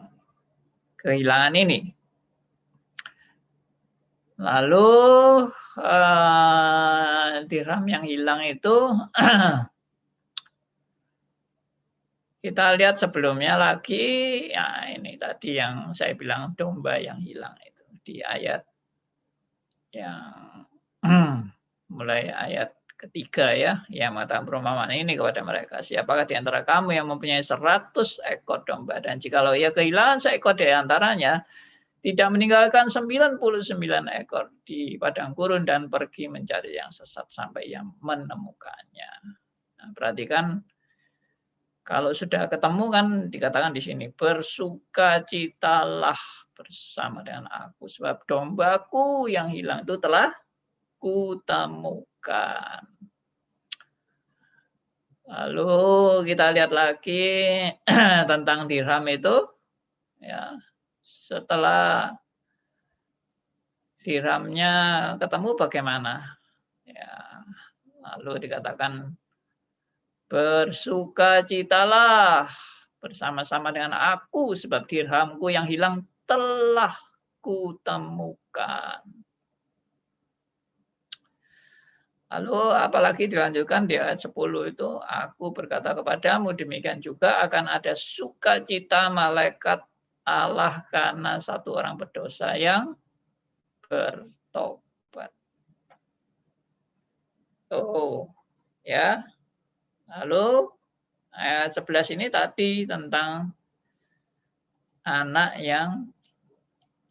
kehilangan ini. Lalu dirham yang hilang itu kita lihat sebelumnya lagi, ya ini tadi yang saya bilang domba yang hilang itu di ayat yang mulai ayat ketiga ya, yang mengatakan perumpamaan ini kepada mereka, siapakah di antara kamu yang mempunyai 100 ekor domba, dan jikalau ia kehilangan seekor di antaranya, tidak meninggalkan 99 ekor di padang gurun dan pergi mencari yang sesat sampai ia menemukannya. Nah, perhatikan, kalau sudah ketemu kan dikatakan di sini, bersukacitalah bersama dengan aku, sebab dombaku yang hilang itu telah kutemukan. Lalu kita lihat lagi tentang dirham itu, ya. Setelah dirhamnya ketemu bagaimana? Ya, lalu dikatakan bersukacitalah bersama-sama dengan aku, sebab dirhamku yang hilang telah kutemukan. Lalu apalagi dilanjutkan di ayat 10 itu, aku berkata kepadamu, demikian juga akan ada sukacita malaikat Allah karena satu orang berdosa yang bertobat. Ya. Lalu ayat 11 ini tadi tentang anak yang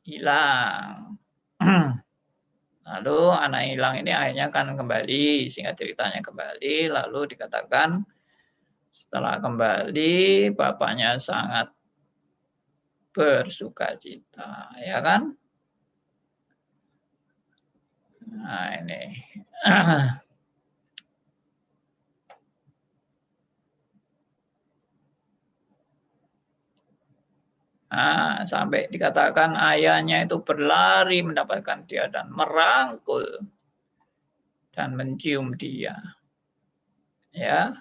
hilang. Lalu anak hilang ini akhirnya akan kembali, sehingga ceritanya kembali, lalu dikatakan setelah kembali bapaknya sangat bersukacita, ya kan? Nah, ini. Nah, sampai dikatakan ayahnya itu berlari mendapatkan dia dan merangkul dan mencium dia. Ya.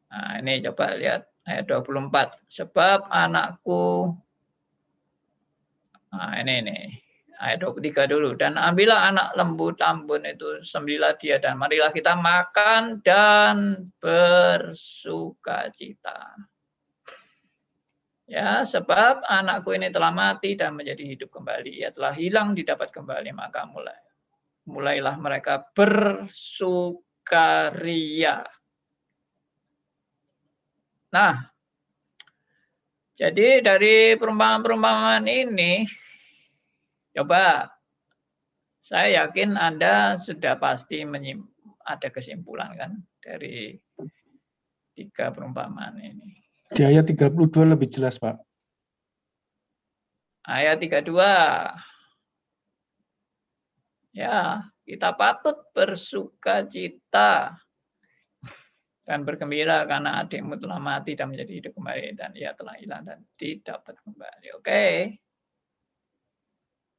Nah, ini coba lihat ayat 24. Sebab anakku, nah ini ayat 23 dulu. Dan ambillah anak lembu tambun itu, sembelihlah dia dan marilah kita makan dan bersukacita. Ya, sebab anakku ini telah mati dan menjadi hidup kembali. Ia telah hilang didapat kembali, maka mulailah mereka bersukaria. Nah, jadi dari perumpamaan-perumpamaan ini, coba saya yakin Anda sudah pasti ada kesimpulan kan dari 3 perumpamaan ini. Di ayat 32 lebih jelas, Pak. Ayat 32. Ya, kita patut bersukacita dan bergembira karena adikmu telah mati dan menjadi hidup kembali, dan ia telah hilang dan didapat kembali. Oke.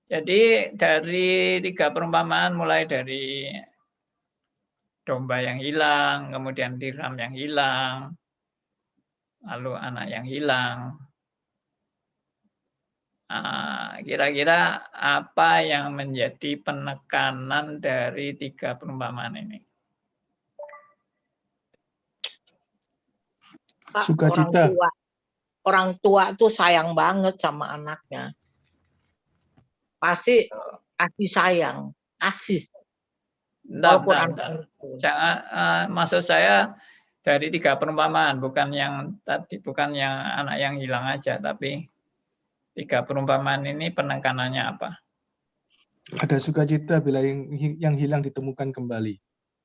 Jadi dari 3 perumpamaan, mulai dari domba yang hilang, kemudian dirham yang hilang, lalu anak yang hilang. Kira-kira apa yang menjadi penekanan dari 3 perumpamaan ini? Pak, Sukacita. orang tua tuh sayang banget sama anaknya. Pasti kasih sayang, kasih. Walaupun Jangan, maksud saya dari 3 perumpamaan, bukan yang tadi, bukan yang anak yang hilang aja, tapi 3 perumpamaan ini penekanannya apa? Ada sukacita bila yang hilang ditemukan kembali.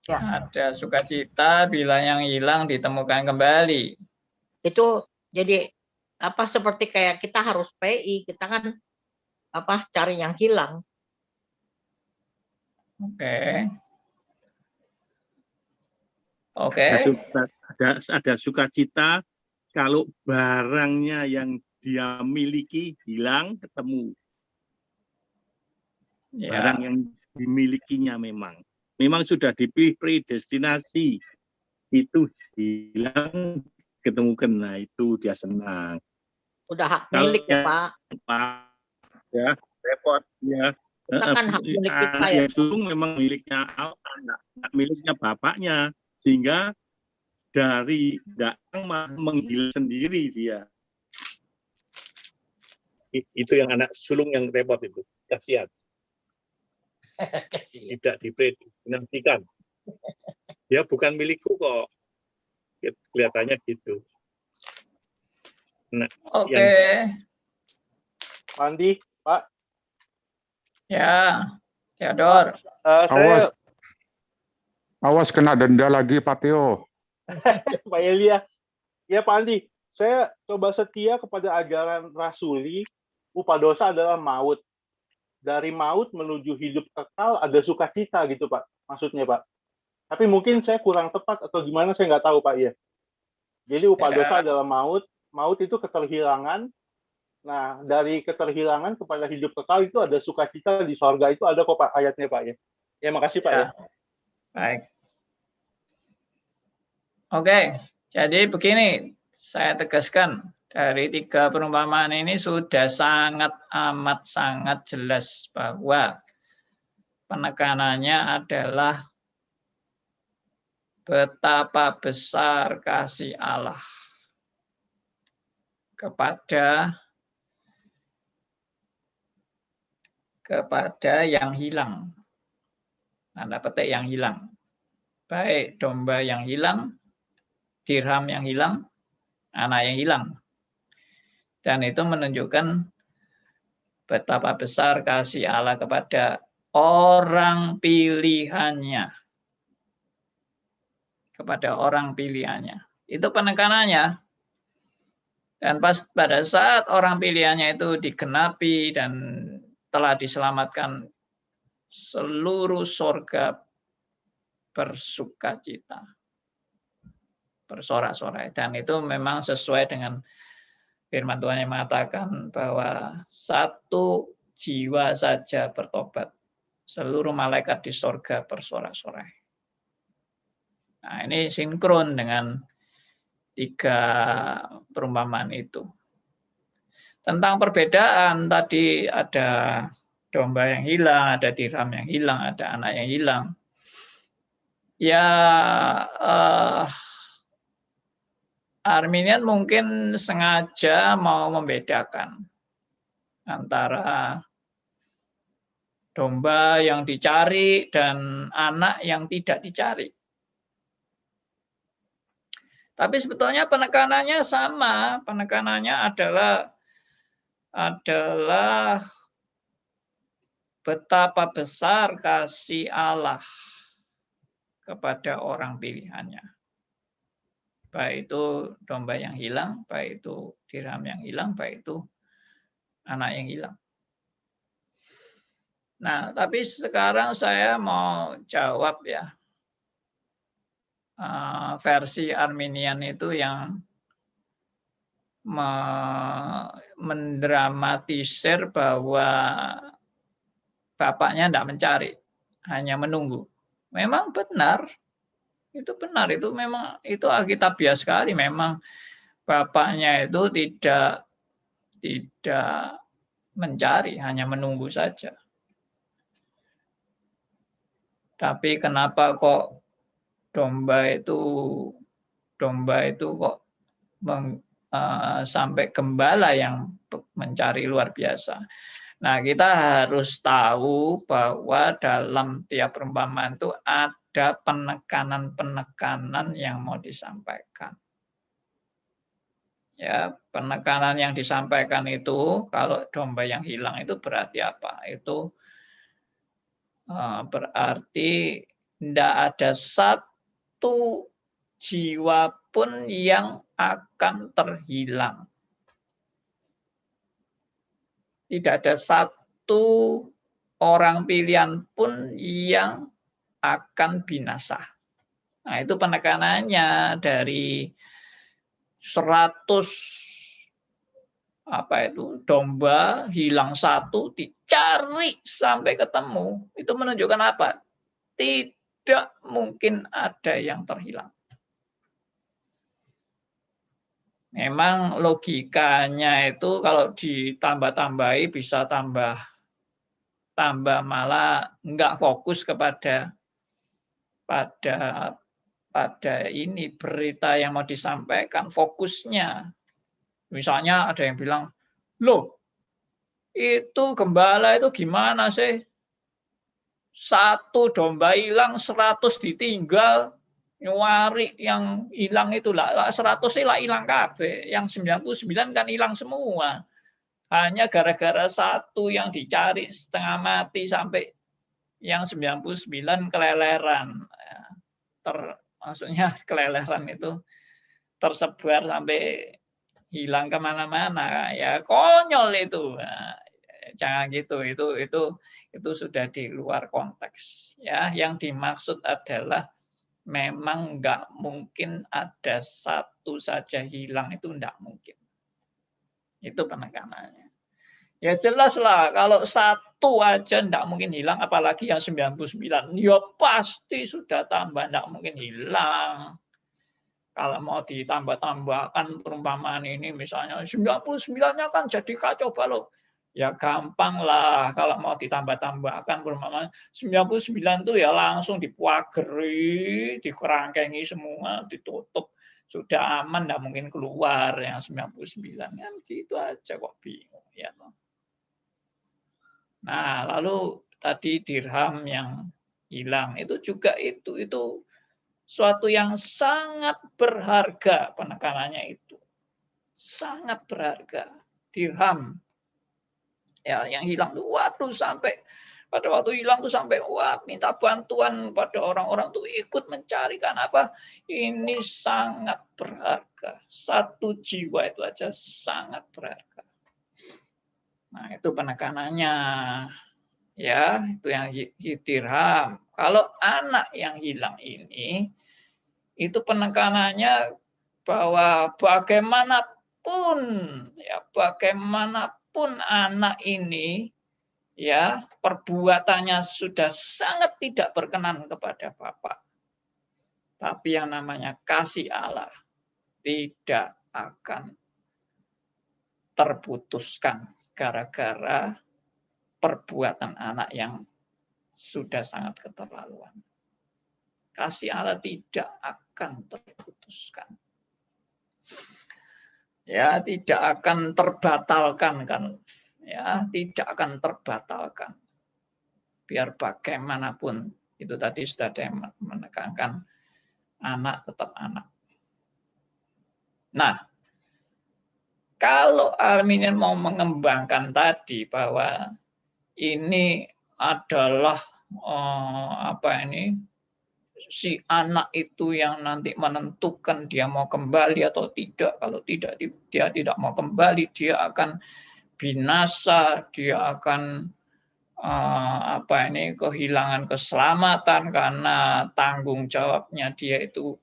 Ya. Ada sukacita bila yang hilang ditemukan kembali. Itu jadi apa, seperti kayak kita harus PI, kita kan apa, cari yang hilang. Oke. Oke. Ada sukacita kalau barangnya yang dia miliki hilang, ketemu. Ya. Barang yang dimilikinya memang sudah dipredestinasi, itu hilang, ketemu kena, itu dia senang. Udah hak milik ya, Pak. Ya, repot ya. Kita kan hak milik kita ya. Yang sulung memang miliknya anak, miliknya bapaknya, sehingga dari datang menghilang sendiri dia. Itu yang anak sulung yang repot itu, kasihan. Tidak dipredestinasikan. Ya bukan milikku kok. Kelihatannya gitu. Nah, Oke. Pandi, Pak. Ya, Theodor. Awas kena denda lagi, Pak Teo. Pak Elia. Ya, Pak Andi. Saya coba setia kepada ajaran Rasuli, upah dosa adalah maut. Dari maut menuju hidup kekal ada sukacita gitu, Pak. Maksudnya, Pak. Tapi mungkin saya kurang tepat atau gimana, saya nggak tahu, Pak, ya. Jadi upah dosa adalah maut. Maut itu keterhilangan. Nah, dari keterhilangan kepada hidup kekal itu ada sukacita di sorga. Itu ada kok, Pak, ayatnya, Pak, ya. Ya, makasih, Pak, ya. Baik. Oke, jadi begini, saya tegaskan, dari 3 perumpamaan ini sudah sangat amat sangat jelas bahwa penekanannya adalah betapa besar kasih Allah kepada yang hilang. Tanda petik yang hilang. Baik domba yang hilang, dirham yang hilang, anak yang hilang. Dan itu menunjukkan betapa besar kasih Allah kepada orang pilihannya. Kepada orang pilihannya. Itu penekanannya. Dan pada saat orang pilihannya itu digenapi dan telah diselamatkan, seluruh sorga bersukacita, bersorak-sorai. Dan itu memang sesuai dengan firman Tuhan yang mengatakan bahwa 1 jiwa saja bertobat, seluruh malaikat di sorga bersorak-sorai. Nah, ini sinkron dengan 3 perumpamaan itu. Tentang perbedaan, tadi ada domba yang hilang, ada dirham yang hilang, ada anak yang hilang. Ya, Arminian mungkin sengaja mau membedakan antara domba yang dicari dan anak yang tidak dicari. Tapi sebetulnya penekanannya sama, penekanannya adalah betapa besar kasih Allah kepada orang pilihannya. Baik itu domba yang hilang, baik itu dirham yang hilang, baik itu anak yang hilang. Nah, tapi sekarang saya mau jawab ya, versi Arminian itu yang mendramatisir bahwa bapaknya tidak mencari, hanya menunggu. Memang benar, itu benar, itu memang itu alkitabiah sekali. Memang bapaknya itu tidak mencari, hanya menunggu saja. Tapi kenapa kok domba itu kok sampai gembala yang mencari luar biasa. Nah, kita harus tahu bahwa dalam tiap perumpamaan itu ada penekanan-penekanan yang mau disampaikan. Ya, penekanan yang disampaikan itu kalau domba yang hilang itu berarti apa? Itu berarti tidak ada satu jiwa pun yang akan terhilang. Tidak ada satu orang pilihan pun yang akan binasa. Nah, itu penekanannya dari 100 domba hilang satu, dicari sampai ketemu. Itu menunjukkan apa? Tidak mungkin ada yang terhilang. Memang logikanya itu kalau ditambah-tambahi bisa tambah malah nggak fokus kepada ini berita yang mau disampaikan, fokusnya. Misalnya ada yang bilang, loh, itu gembala itu gimana sih? 1 domba hilang, 100 ditinggal, nyari yang hilang itu lah 100 lah hilang kabeh, yang 99 kan hilang semua. Hanya gara-gara 1 yang dicari setengah mati sampai yang 99 keleleran. Maksudnya keleleran itu tersebar sampai hilang kemana-mana, ya konyol itu. Nah, jangan gitu, itu sudah di luar konteks. Ya, yang dimaksud adalah memang nggak mungkin ada satu saja hilang, itu nggak mungkin. Itu penekanannya. Ya jelas lah, kalau 1 aja nggak mungkin hilang, apalagi yang 99, ya pasti sudah tambah nggak mungkin hilang. Kalau mau ditambah-tambahkan perumpamaan ini, misalnya 99-nya kan jadi kacau balau. Ya gampang lah kalau mau ditambah-tambahkan perumpamaan. 99 itu ya langsung dipuageri, dikerangkengi semua, ditutup. Sudah aman, tidak mungkin keluar yang 99. Kan gitu aja kok bingung. Ya. Nah, lalu tadi dirham yang hilang, itu juga itu suatu yang sangat berharga, penekanannya itu sangat berharga. Dirham ya yang hilang tuh, waduh, sampai pada waktu hilang tuh sampai minta bantuan pada orang-orang tuh ikut mencari. Kenapa? Ini sangat berharga. 1 jiwa itu aja sangat berharga. Nah, itu penekanannya. Ya, itu yang dirham. Kalau anak yang hilang ini, itu penekanannya bahwa bagaimanapun anak ini, ya perbuatannya sudah sangat tidak berkenan kepada Bapa. Tapi yang namanya kasih Allah tidak akan terputuskan gara-gara perbuatan anak yang sudah sangat keterlaluan. Kasih Allah tidak akan terputuskan. Ya, tidak akan terbatalkan kan. Ya, tidak akan terbatalkan. Biar bagaimanapun, itu tadi sudah ada yang menekankan, anak tetap anak. Nah, kalau Arminian mau mengembangkan tadi bahwa ini adalah si anak itu yang nanti menentukan dia mau kembali atau tidak. Kalau tidak, dia tidak mau kembali, dia akan binasa, dia akan kehilangan keselamatan karena tanggung jawabnya dia itu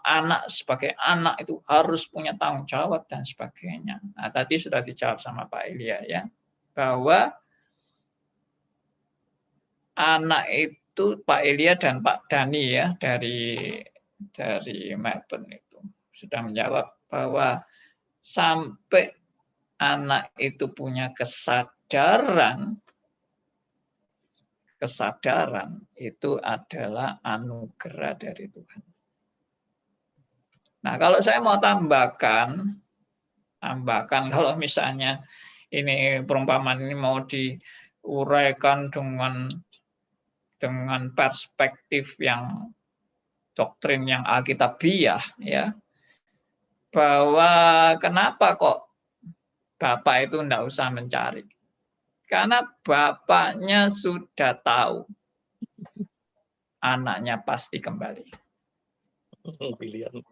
anak, sebagai anak itu harus punya tanggung jawab dan sebagainya. Nah, tadi sudah dijawab sama Pak Elia ya, bahwa anak itu Pak Elia dan Pak Dani ya dari Melbourne itu sudah menjawab bahwa sampai anak itu punya kesadaran itu adalah anugerah dari Tuhan. Nah, kalau saya mau tambahkan kalau misalnya ini perumpamaan ini mau diuraikan dengan perspektif yang doktrin yang alkitabiah ya, bahwa kenapa kok Bapak itu enggak usah mencari? Karena bapaknya sudah tahu anaknya pasti kembali. Pilihan.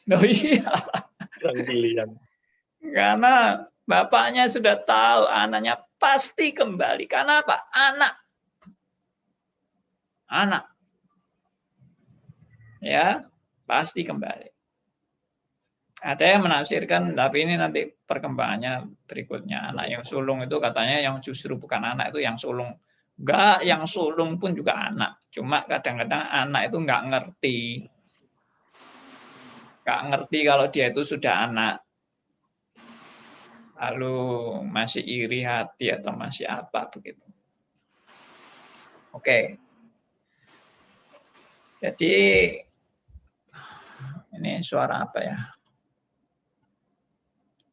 Oh iya. Pilihan. Karena bapaknya sudah tahu anaknya pasti kembali. Karena apa? Anak. Ya, pasti kembali. Ada yang menafsirkan, tapi ini nanti perkembangannya berikutnya. Anak yang sulung itu katanya yang justru bukan anak, itu yang sulung. Enggak, yang sulung pun juga anak. Cuma kadang-kadang anak itu enggak ngerti. Enggak ngerti kalau dia itu sudah anak. Lalu masih iri hati atau masih apa begitu. Oke. Jadi ini suara apa ya?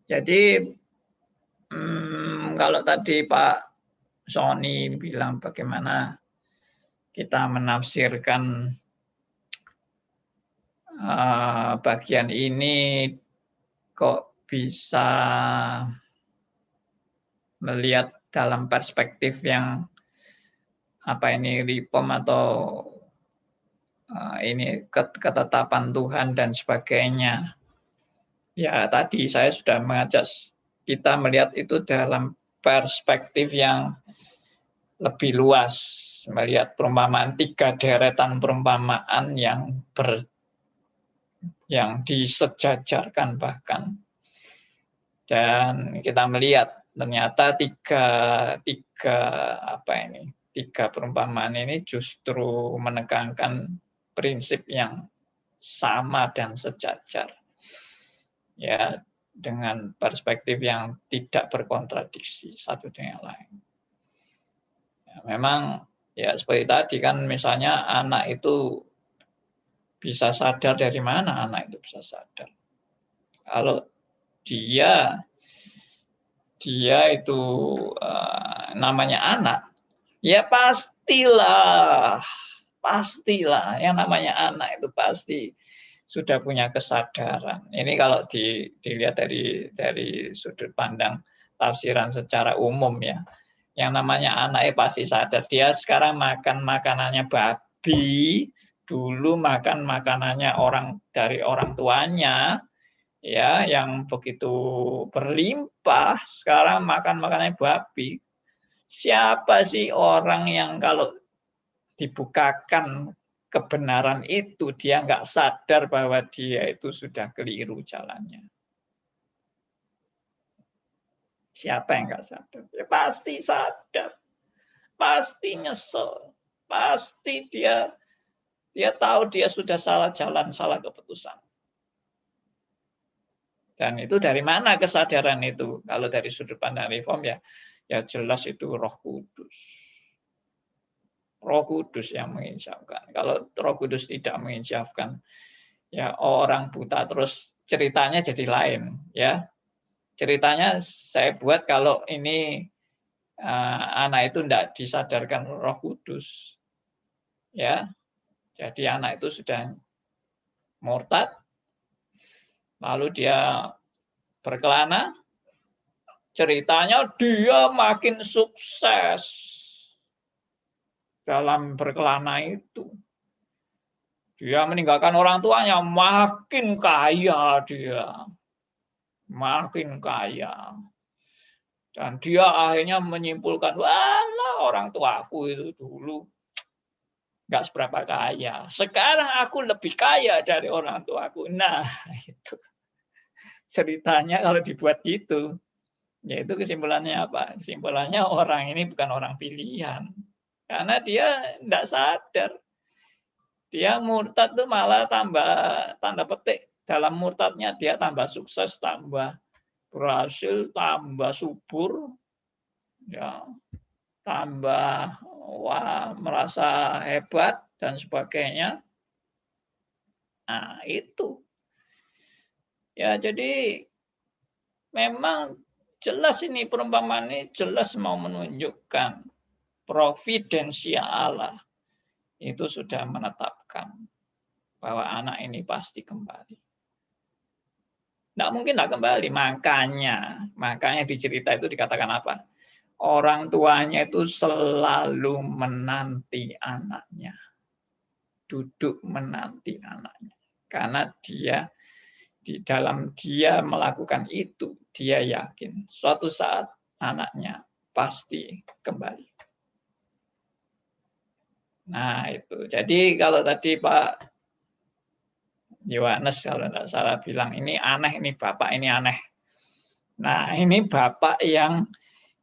Jadi kalau tadi Pak Sony bilang bagaimana kita menafsirkan bagian ini kok bisa melihat dalam perspektif yang reform atau ini ketetapan Tuhan dan sebagainya. Ya, tadi saya sudah mengajak kita melihat itu dalam perspektif yang lebih luas, melihat perumpamaan 3 deretan perumpamaan yang disejajarkan bahkan. Dan kita melihat ternyata tiga perumpamaan ini justru menekankan prinsip yang sama dan sejajar. Ya, dengan perspektif yang tidak berkontradiksi satu dengan yang lain. Ya, memang ya seperti tadi kan, misalnya anak itu bisa sadar dari mana anak itu bisa sadar? Kalau dia itu namanya anak, ya pastilah yang namanya anak itu pasti sudah punya kesadaran. Ini kalau dilihat dari sudut pandang tafsiran secara umum ya. Yang namanya anak pasti sadar. Dia sekarang makan makanannya babi, dulu makan makanannya dari orang tuanya, ya, yang begitu berlimpah, sekarang makan makanannya babi. Siapa sih orang yang kalau dibukakan kebenaran itu dia nggak sadar bahwa dia itu sudah keliru jalannya? Siapa yang nggak sadar? Ya pasti sadar, pasti nyesel, pasti dia tahu dia sudah salah jalan, salah keputusan. Dan itu dari mana kesadaran itu? Kalau dari sudut pandang reform ya jelas itu Roh Kudus. Roh Kudus yang menginsafkan. Kalau Roh Kudus tidak menginsafkan, ya orang buta terus ceritanya jadi lain, ya. Ceritanya saya buat kalau ini anak itu tidak disadarkan Roh Kudus, ya. Jadi anak itu sudah murtad, lalu dia berkelana, ceritanya dia makin sukses dalam berkelana itu. Dia meninggalkan orang tuanya, makin kaya dia. makin kaya. Dan dia akhirnya menyimpulkan, walah orang tuaku itu dulu nggak seberapa kaya. Sekarang aku lebih kaya dari orang tuaku. Nah, itu ceritanya kalau dibuat gitu. Yaitu kesimpulannya apa? Kesimpulannya orang ini bukan orang pilihan. Karena dia tidak sadar. Dia murtad tuh malah tambah tanda petik. Dalam murtadnya dia tambah sukses, tambah berhasil, tambah subur, ya, tambah merasa hebat dan sebagainya. Nah, itu. Ya, jadi memang jelas ini perumpamaan ini jelas mau menunjukkan providensia Allah itu sudah menetapkan bahwa anak ini pasti kembali. Tidak mungkin tidak kembali, makanya di cerita itu dikatakan apa? Orang tuanya itu selalu menanti anaknya, duduk menanti anaknya, karena dia di dalam dia melakukan itu, dia yakin suatu saat anaknya pasti kembali. Nah itu, jadi kalau tadi Pak Yohanes kalau tidak salah bilang ini aneh, ini Bapak ini aneh. Nah ini Bapak yang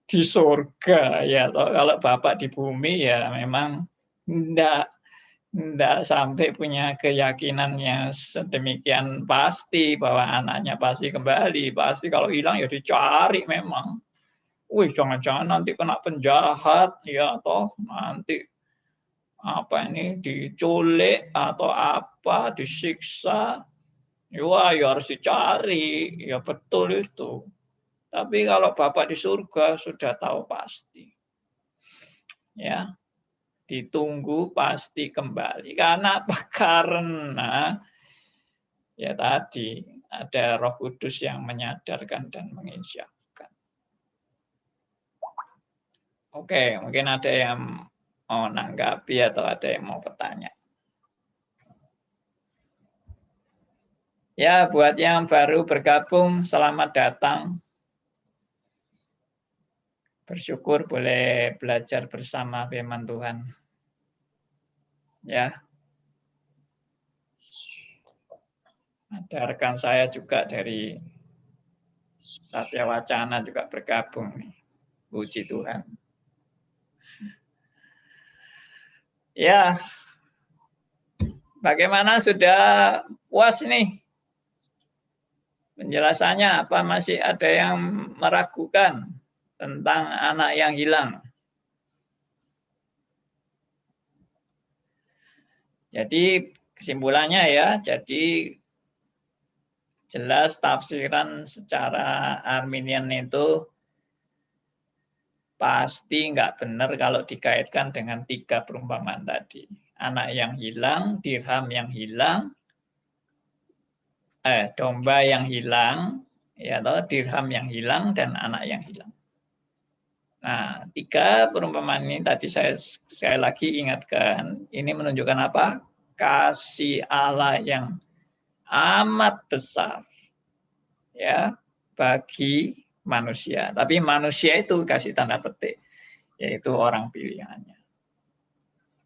di surga ya, kalau Bapak di bumi ya memang tidak sampai punya keyakinan yang sedemikian pasti bahwa anaknya pasti kembali. Pasti kalau hilang ya dicari memang. Wih, jangan-jangan nanti kena penjahat ya toh, nanti apa ini diculik atau apa, disiksa. Wah, ya harus dicari. Ya betul itu. Tapi kalau Bapak di surga sudah tahu pasti. Ya. Ditunggu pasti kembali. Karena apa? Karena ya tadi ada Roh Kudus yang menyadarkan dan menginsyafkan. Oke, mungkin ada yang mau nanggapi atau ada yang mau bertanya. Ya, buat yang baru bergabung, selamat datang. Bersyukur boleh belajar bersama firman Tuhan. Ya. Ada rekan saya juga dari Satya Wacana juga bergabung nih. Puji Tuhan. Ya. Bagaimana, sudah puas nih penjelasannya? Apa masih ada yang meragukan tentang anak yang hilang? Jadi kesimpulannya ya, jadi jelas tafsiran secara Arminian itu pasti nggak benar kalau dikaitkan dengan 3 perumpamaan tadi. Anak yang hilang, dirham yang hilang, domba yang hilang, ya, atau dirham yang hilang, dan anak yang hilang. Nah, 3 perumpamaan ini tadi saya lagi ingatkan, ini menunjukkan apa? Kasih Allah yang amat besar ya bagi manusia. Tapi manusia itu kasih tanda petik, yaitu orang pilihannya.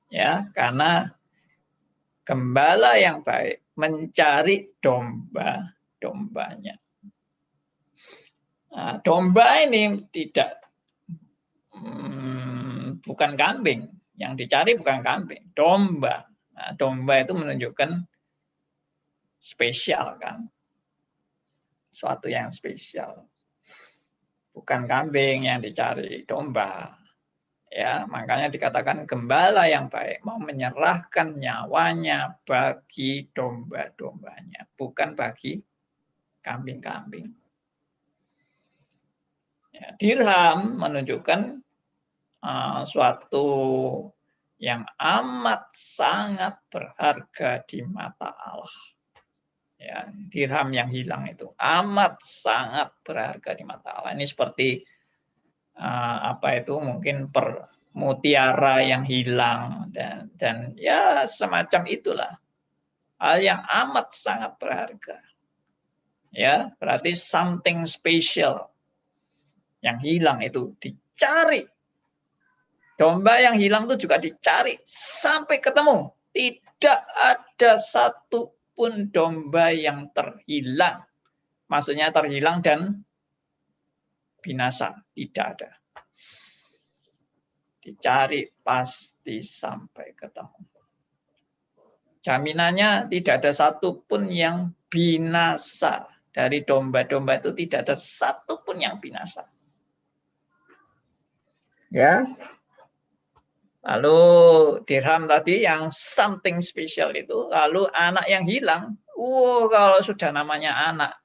Ya, karena gembala yang baik mencari domba-dombanya. Nah, domba ini tidak bukan kambing, yang dicari bukan kambing, domba. Nah, domba itu menunjukkan spesial kan, suatu yang spesial. Bukan kambing yang dicari, domba. Ya, makanya dikatakan gembala yang baik mau menyerahkan nyawanya bagi domba-dombanya, bukan bagi kambing-kambing. Ya, dirham menunjukkan suatu yang amat sangat berharga di mata Allah. Ya, dirham yang hilang itu amat sangat berharga di mata Allah. Ini seperti apa itu mungkin mutiara yang hilang dan ya semacam itulah hal yang amat sangat berharga. Ya, berarti something special. Yang hilang itu dicari. Domba yang hilang itu juga dicari sampai ketemu. Tidak ada satupun domba yang terhilang. Maksudnya terhilang dan binasa. Tidak ada. Dicari pasti sampai ketemu. Jaminannya tidak ada satupun yang binasa. Dari domba-domba itu tidak ada satupun yang binasa. Ya. Lalu dirham tadi yang something special itu. Lalu anak yang hilang. Kalau sudah namanya anak,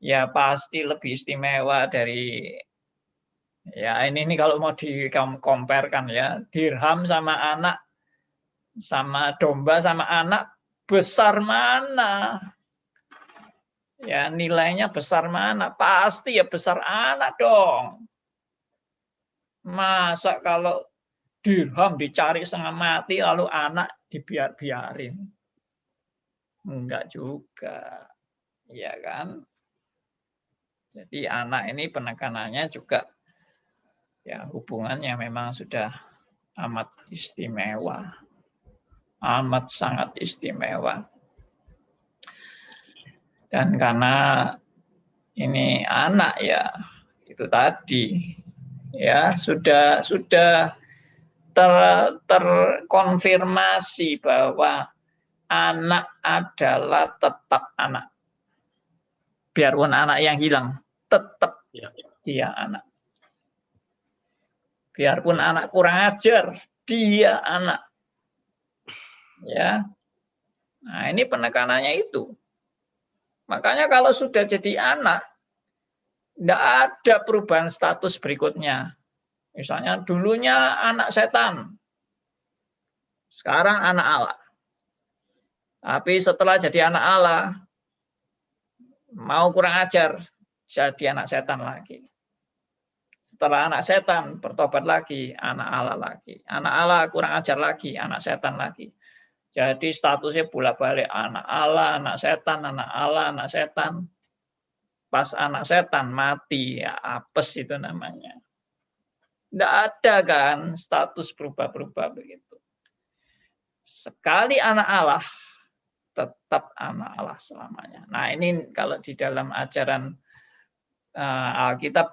ya pasti lebih istimewa dari, ya ini kalau mau di-compare-kan ya, dirham sama anak, sama domba sama anak, besar mana? Ya nilainya besar mana? Pasti ya besar anak dong. Masa kalau dirham dicari setengah mati lalu anak dibiarin? Enggak juga. Ya kan? Jadi anak ini penekanannya juga ya hubungannya memang sudah amat istimewa. Amat sangat istimewa. Dan karena ini anak ya, itu tadi ya sudah terkonfirmasi bahwa anak adalah tetap anak. Biarpun anak yang hilang, tetap dia anak. Biarpun anak kurang ajar, dia anak. Ya. Nah, ini penekanannya itu. Makanya kalau sudah jadi anak, tidak ada perubahan status berikutnya. Misalnya dulunya anak setan, sekarang anak Allah. Tapi setelah jadi anak Allah, mau kurang ajar, jadi anak setan lagi. Setelah anak setan, bertobat lagi, anak Allah lagi. Anak Allah kurang ajar lagi, anak setan lagi. Jadi statusnya bolak-balik, anak Allah, anak setan, anak Allah, anak setan. Pas anak setan mati, ya apes itu namanya. Tidak ada kan status berubah-berubah begitu. Sekali anak Allah, tetap anak Allah selamanya. Nah ini kalau di dalam ajaran Alkitab,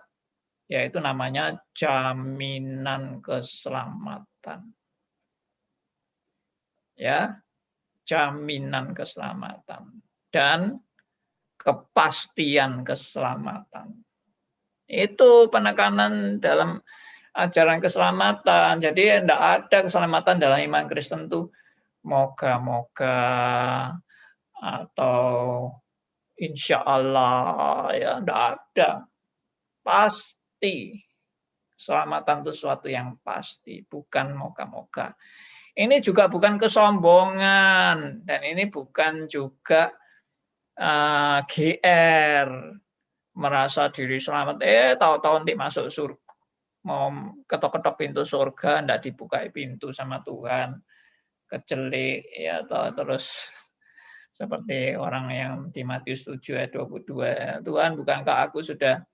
yaitu namanya jaminan keselamatan. Ya, jaminan keselamatan dan kepastian keselamatan. Itu penekanan dalam ajaran keselamatan. Jadi tidak ada keselamatan dalam iman Kristen itu moga-moga atau insya Allah, ya tidak ada. Pasti keselamatan itu sesuatu yang pasti, bukan moga-moga. Ini juga bukan kesombongan dan ini bukan juga GR, merasa diri selamat. Tahu-tahu nanti masuk surga, mau ketok-ketok pintu surga, tidak dibukai pintu sama Tuhan, kecelik ya, atau terus seperti orang yang di Matius 7 ayat 22, Tuhan bukankah aku sudah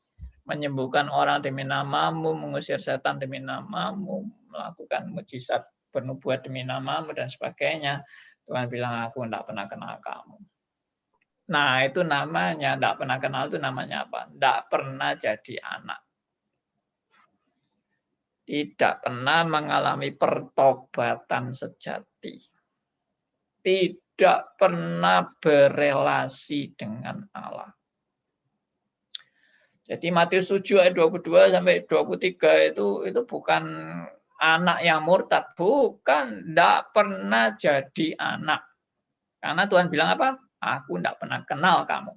menyembuhkan orang demi namamu, mengusir setan demi namamu, melakukan mujizat bernubuat demi namamu dan sebagainya. Tuhan bilang aku tidak pernah kenal kamu. Nah itu namanya tidak pernah kenal, itu namanya apa? Tidak pernah jadi anak. Tidak pernah mengalami pertobatan sejati. Tidak pernah berelasi dengan Allah. Jadi Matius 7 ayat 22 sampai 23 itu bukan anak yang murtad, bukan, tidak pernah jadi anak. Karena Tuhan bilang apa? Aku tidak pernah kenal kamu.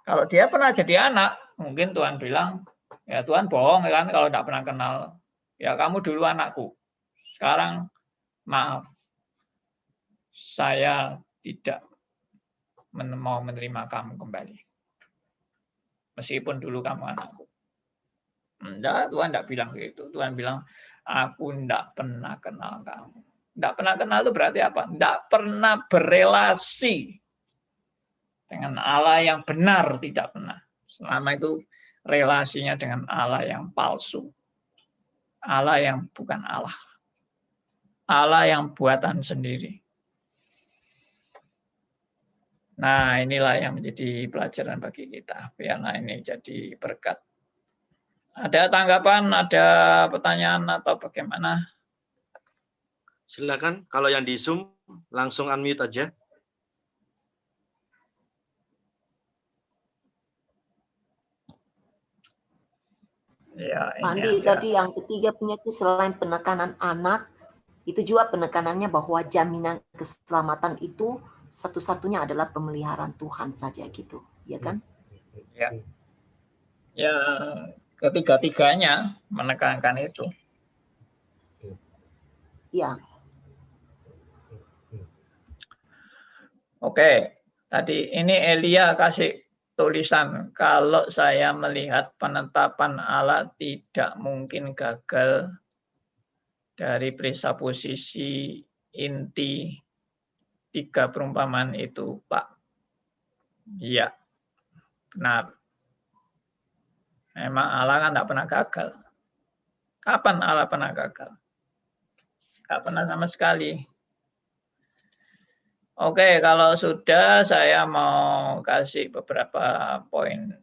Kalau dia pernah jadi anak, mungkin Tuhan bilang, ya Tuhan bohong kan kalau tidak pernah kenal. Ya kamu dulu anakku. Sekarang maaf, saya tidak mau menerima kamu kembali. Meskipun dulu kamu anakku. Enggak, Tuhan tidak bilang gitu. Tuhan bilang, aku tidak pernah kenal kamu. Tidak pernah kenal itu berarti apa? Tidak pernah berelasi. Dengan Allah yang benar tidak pernah. Selama itu relasinya dengan Allah yang palsu. Allah yang bukan Allah. Allah yang buatan sendiri. Nah, inilah yang menjadi pelajaran bagi kita. Biarlah ini jadi berkat. Ada tanggapan, ada pertanyaan atau bagaimana? Silakan, kalau yang di Zoom langsung unmute aja. Ya, Andi, tadi yang ketiga punya itu selain penekanan anak, itu juga penekanannya bahwa jaminan keselamatan itu satu-satunya adalah pemeliharaan Tuhan saja gitu, ya kan? Ya, ya ketiga-tiganya menekankan itu. Ya. Oke, tadi ini Elia kasih tulisan, kalau saya melihat penetapan Allah tidak mungkin gagal dari presuposisi inti 3 perumpamaan itu, Pak. Iya, benar. Memang Allah kan tidak pernah gagal. Kapan Allah pernah gagal? Tidak pernah sama sekali. Oke, kalau sudah saya mau kasih beberapa poin.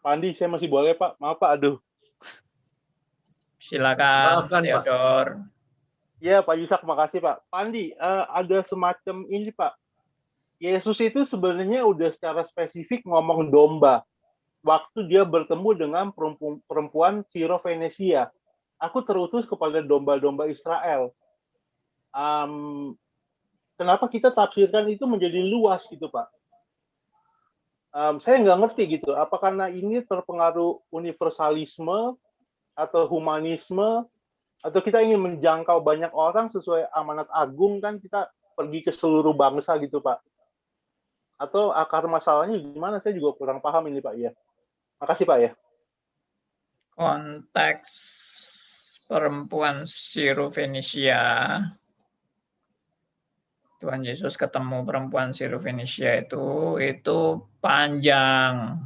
Pak Andi, saya masih boleh, Pak? Maaf, Pak. Aduh. Silakan, Theodor. Ya, Pak Yusak, makasih, Pak. Pak Andi, ada semacam ini, Pak. Yesus itu sebenarnya udah secara spesifik ngomong domba. Waktu dia bertemu dengan perempuan Siro-Venesia. Aku terutus kepada domba-domba Israel. Kenapa kita tafsirkan itu menjadi luas gitu, Pak? Saya nggak ngerti gitu. Apa karena ini terpengaruh universalisme atau humanisme, atau kita ingin menjangkau banyak orang sesuai amanat agung, kan kita pergi ke seluruh bangsa gitu, Pak? Atau akar masalahnya gimana? Saya juga kurang paham ini, Pak. Ya, makasih, Pak. Ya. Konteks perempuan Siro-Venesia, Tuhan Yesus ketemu perempuan Siro-Venesia itu panjang.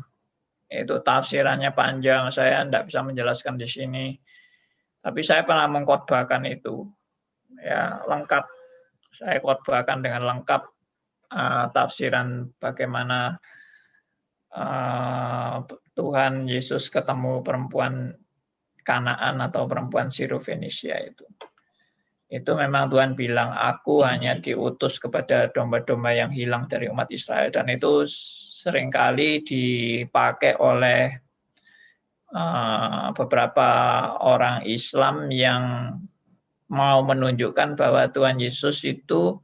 Itu tafsirannya panjang. Saya tidak bisa menjelaskan di sini. Tapi saya pernah mengkhotbahkan itu. Ya, lengkap. Saya khotbahkan dengan lengkap tafsiran bagaimana Tuhan Yesus ketemu perempuan Kanaan atau perempuan Siro-Venesia itu. Itu memang Tuhan bilang, aku hanya diutus kepada domba-domba yang hilang dari umat Israel. Dan itu seringkali dipakai oleh beberapa orang Islam yang mau menunjukkan bahwa Tuhan Yesus itu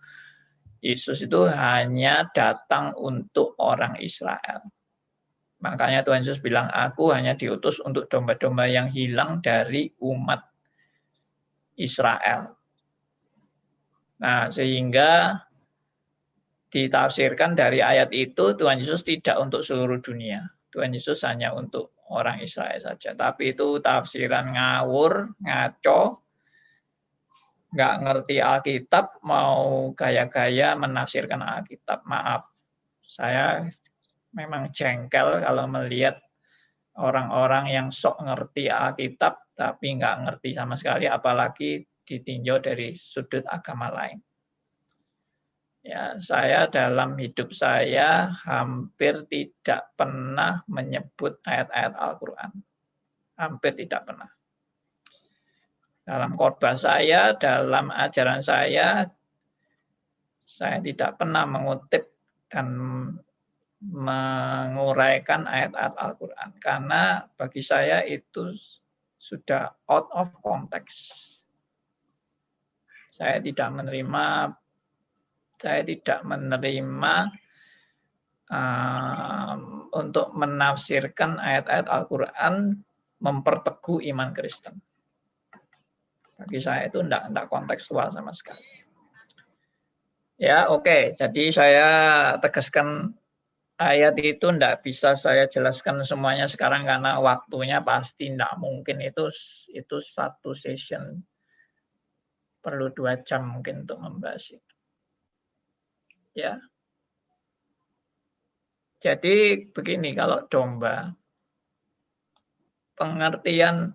hanya datang untuk orang Israel. Makanya Tuhan Yesus bilang, aku hanya diutus untuk domba-domba yang hilang dari umat Israel. Nah, sehingga ditafsirkan dari ayat itu, Tuhan Yesus tidak untuk seluruh dunia. Tuhan Yesus hanya untuk orang Israel saja. Tapi itu tafsiran ngawur, ngaco, nggak ngerti Alkitab, mau gaya-gaya menafsirkan Alkitab. Maaf, saya memang jengkel kalau melihat orang-orang yang sok ngerti Alkitab, tapi nggak ngerti sama sekali, apalagi ditinjau dari sudut agama lain. Ya, saya dalam hidup saya hampir tidak pernah menyebut ayat-ayat Al-Quran. Hampir tidak pernah. Dalam khotbah saya, dalam ajaran saya tidak pernah mengutip dan menguraikan ayat-ayat Al-Quran. Karena bagi saya itu sudah out of context. Saya tidak menerima untuk menafsirkan ayat-ayat Al-Quran memperteguh iman Kristen. Bagi saya itu tidak kontekstual sama sekali. Ya, oke. Jadi saya tegaskan ayat itu tidak bisa saya jelaskan semuanya sekarang karena waktunya pasti tidak mungkin. Itu satu session. Perlu 2 jam mungkin untuk membahas itu. Ya. Jadi begini, kalau domba, pengertian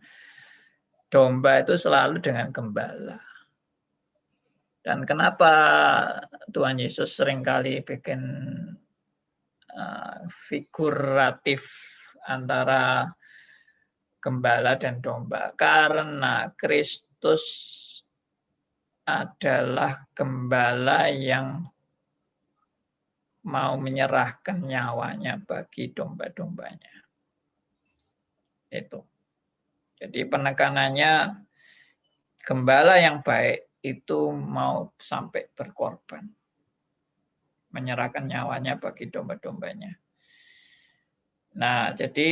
domba itu selalu dengan gembala. Dan kenapa Tuhan Yesus seringkali bikin figuratif antara gembala dan domba? Karena Kristus adalah gembala yang mau menyerahkan nyawanya bagi domba-dombanya. Itu. Jadi penekanannya gembala yang baik itu mau sampai berkorban, menyerahkan nyawanya bagi domba-dombanya. Nah, jadi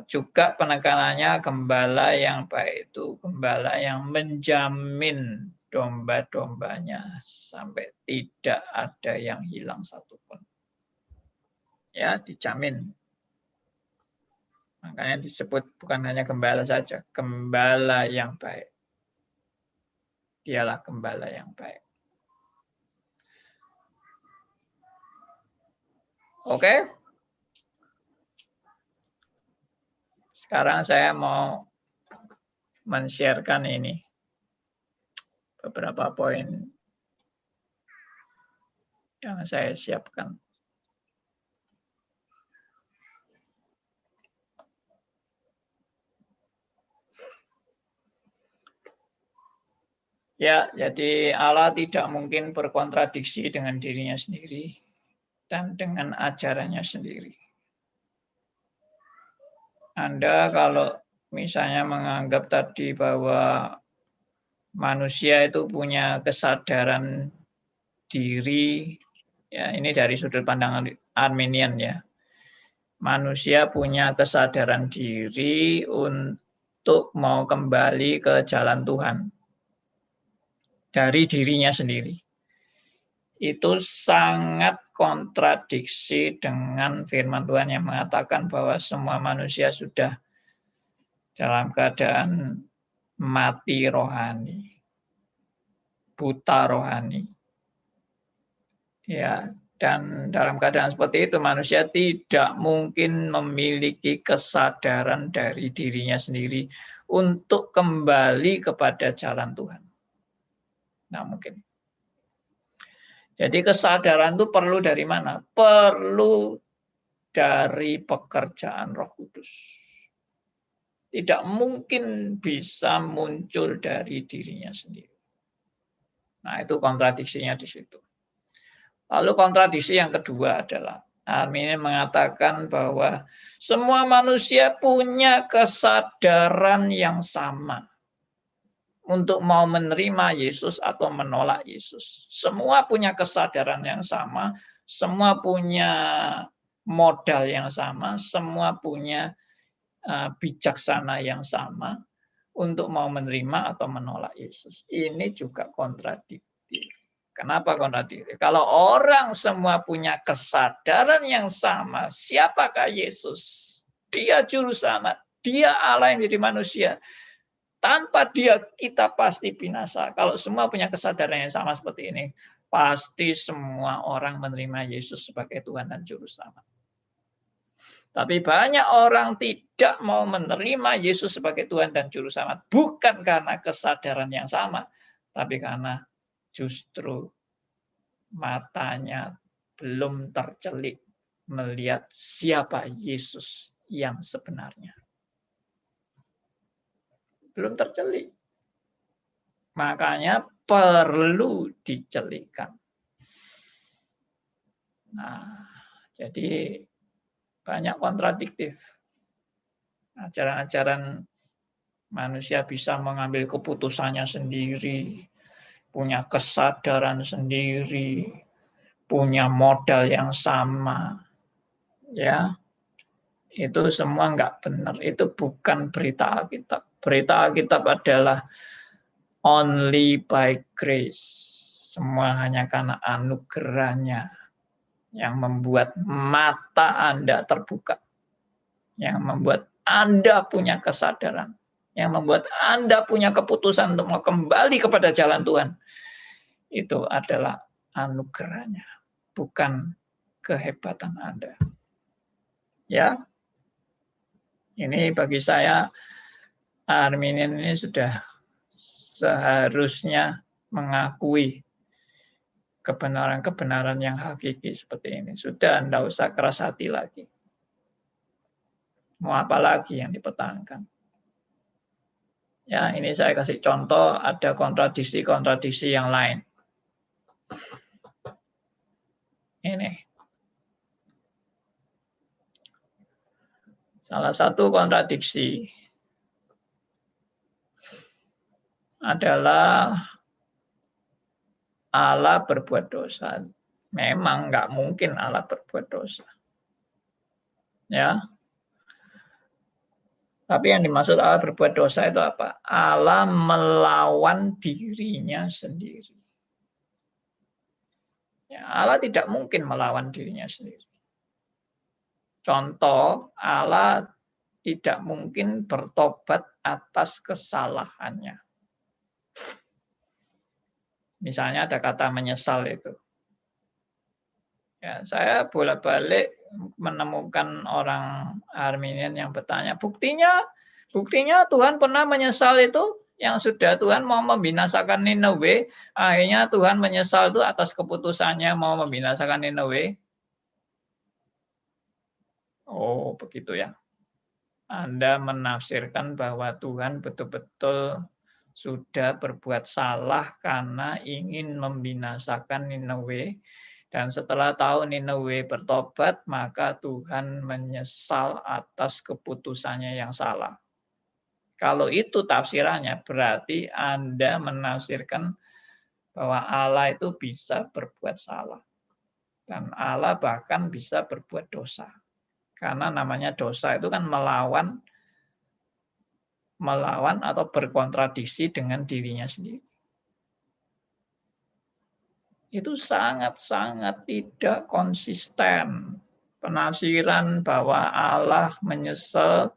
juga penekanannya gembala yang baik itu gembala yang menjamin domba-dombanya sampai tidak ada yang hilang satupun. Ya, dijamin. Makanya disebut bukan hanya gembala saja, gembala yang baik. Dialah gembala yang baik. Oke? Sekarang saya mau men-sharekan ini. Beberapa poin yang saya siapkan. Ya, jadi Allah tidak mungkin berkontradiksi dengan dirinya sendiri dan dengan ajarannya sendiri. Anda kalau misalnya menganggap tadi bahwa manusia itu punya kesadaran diri, ya ini dari sudut pandang Arminian ya. Manusia punya kesadaran diri untuk mau kembali ke jalan Tuhan dari dirinya sendiri. Itu sangat kontradiksi dengan firman Tuhan yang mengatakan bahwa semua manusia sudah dalam keadaan mati rohani, buta rohani. Ya, dan dalam keadaan seperti itu manusia tidak mungkin memiliki kesadaran dari dirinya sendiri untuk kembali kepada jalan Tuhan. Nah, mungkin. Jadi kesadaran itu perlu dari mana? Perlu dari pekerjaan Roh Kudus. Tidak mungkin bisa muncul dari dirinya sendiri. Nah, itu kontradiksinya di situ. Lalu kontradiksi yang kedua adalah Arminian mengatakan bahwa semua manusia punya kesadaran yang sama untuk mau menerima Yesus atau menolak Yesus. Semua punya kesadaran yang sama, semua punya modal yang sama, semua punya bijaksana yang sama untuk mau menerima atau menolak Yesus. Ini juga kontradiktif. Kenapa kontradiktif? Kalau orang semua punya kesadaran yang sama, siapakah Yesus? Dia juru selamat, dia Allah yang menjadi manusia. Tanpa dia kita pasti binasa. Kalau semua punya kesadaran yang sama seperti ini, pasti semua orang menerima Yesus sebagai Tuhan dan Juru Selamat. Tapi banyak orang tidak mau menerima Yesus sebagai Tuhan dan Juru Selamat. Bukan karena kesadaran yang sama, tapi karena justru matanya belum tercelik melihat siapa Yesus yang sebenarnya. Belum tercelik. Makanya perlu dicelikkan. Nah, jadi banyak kontradiktif. Ajaran-ajaran manusia bisa mengambil keputusannya sendiri, punya kesadaran sendiri, punya modal yang sama. Ya. Itu semua enggak benar. Itu bukan berita Alkitab. Berita Alkitab adalah only by grace. Semua hanya karena anugerahnya yang membuat mata Anda terbuka. Yang membuat Anda punya kesadaran. Yang membuat Anda punya keputusan untuk mau kembali kepada jalan Tuhan. Itu adalah anugerahnya. Bukan kehebatan Anda. Ya, ini bagi saya Arminian ini sudah seharusnya mengakui kebenaran-kebenaran yang hakiki seperti ini. Sudah, tidak usah keras hati lagi. Mau apa lagi yang dipertahankan? Ya, ini saya kasih contoh, ada kontradiksi-kontradiksi yang lain. Ini. Salah satu kontradiksi adalah Allah berbuat dosa. Memang nggak mungkin Allah berbuat dosa. Ya. Tapi yang dimaksud Allah berbuat dosa itu apa? Allah melawan dirinya sendiri. Ya, Allah tidak mungkin melawan dirinya sendiri. Contoh, Allah tidak mungkin bertobat atas kesalahannya. Misalnya ada kata menyesal itu. Ya, saya bolak-balik menemukan orang Arminian yang bertanya, buktinya Tuhan pernah menyesal itu, yang sudah Tuhan mau membinasakan Niniwe, akhirnya Tuhan menyesal itu atas keputusannya mau membinasakan Niniwe. Oh, begitu ya. Anda menafsirkan bahwa Tuhan betul-betul sudah berbuat salah karena ingin membinasakan Niniwe. Dan setelah tahu Niniwe bertobat, maka Tuhan menyesal atas keputusannya yang salah. Kalau itu tafsirannya, berarti Anda menafsirkan bahwa Allah itu bisa berbuat salah. Dan Allah bahkan bisa berbuat dosa. Karena namanya dosa itu kan melawan atau berkontradiksi dengan dirinya sendiri. Itu sangat-sangat tidak konsisten. Penafsiran bahwa Allah menyesal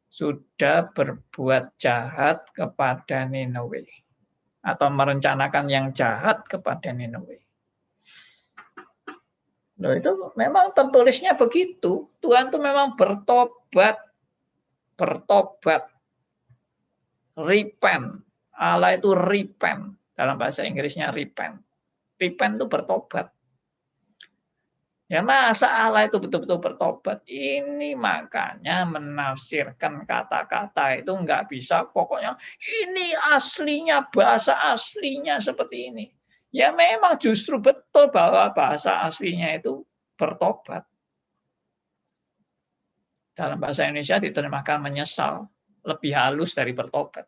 sudah berbuat jahat kepada Niniwe atau merencanakan yang jahat kepada Niniwe. Loh, itu memang tertulisnya begitu. Tuhan itu memang bertobat. Repent. Allah itu repent. Dalam bahasa Inggrisnya repent. Repent itu bertobat. Ya, masa Allah itu betul-betul bertobat? Ini makanya menafsirkan kata-kata itu nggak bisa. Pokoknya ini aslinya, bahasa aslinya seperti ini. Ya memang justru betul bahwa bahasa aslinya itu bertobat. Dalam bahasa Indonesia diterjemahkan menyesal. Lebih halus dari bertobat.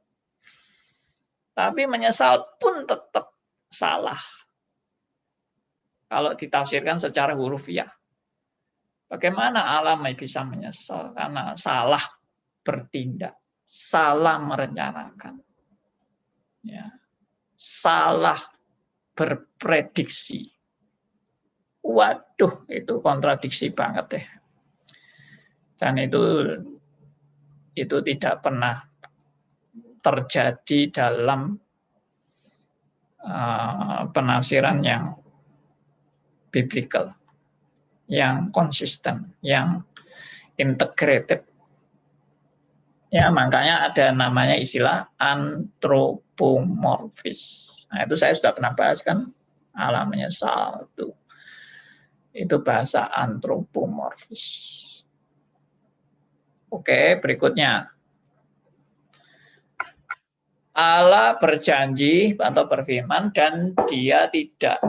Tapi menyesal pun tetap salah. Kalau ditafsirkan secara hurufiah. Bagaimana Allah bisa menyesal? Karena salah bertindak. Salah merencanakan. Ya. Salah berprediksi. Waduh, itu kontradiksi banget ya. Dan itu tidak pernah terjadi dalam penafsiran yang biblical, yang konsisten, yang integrated. Ya, makanya ada namanya istilah antropomorfis. Nah, itu saya sudah pernah bahas kan, Allah menyesal itu. Itu bahasa antropomorfis. Oke, berikutnya. Allah berjanji atau berfirman dan dia tidak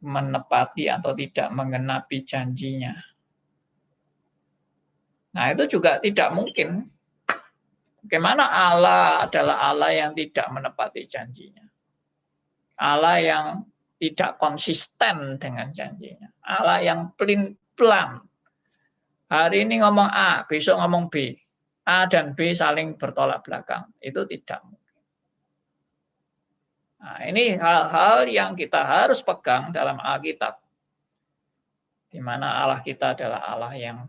menepati atau tidak menggenapi janjinya. Nah, itu juga tidak mungkin. Bagaimana Allah adalah Allah yang tidak menepati janjinya? Allah yang tidak konsisten dengan janjinya. Allah yang pelin-pelan. Hari ini ngomong A, besok ngomong B. A dan B saling bertolak belakang. Itu tidak mungkin. Nah, ini hal-hal yang kita harus pegang dalam Alkitab. Di mana Allah kita adalah Allah yang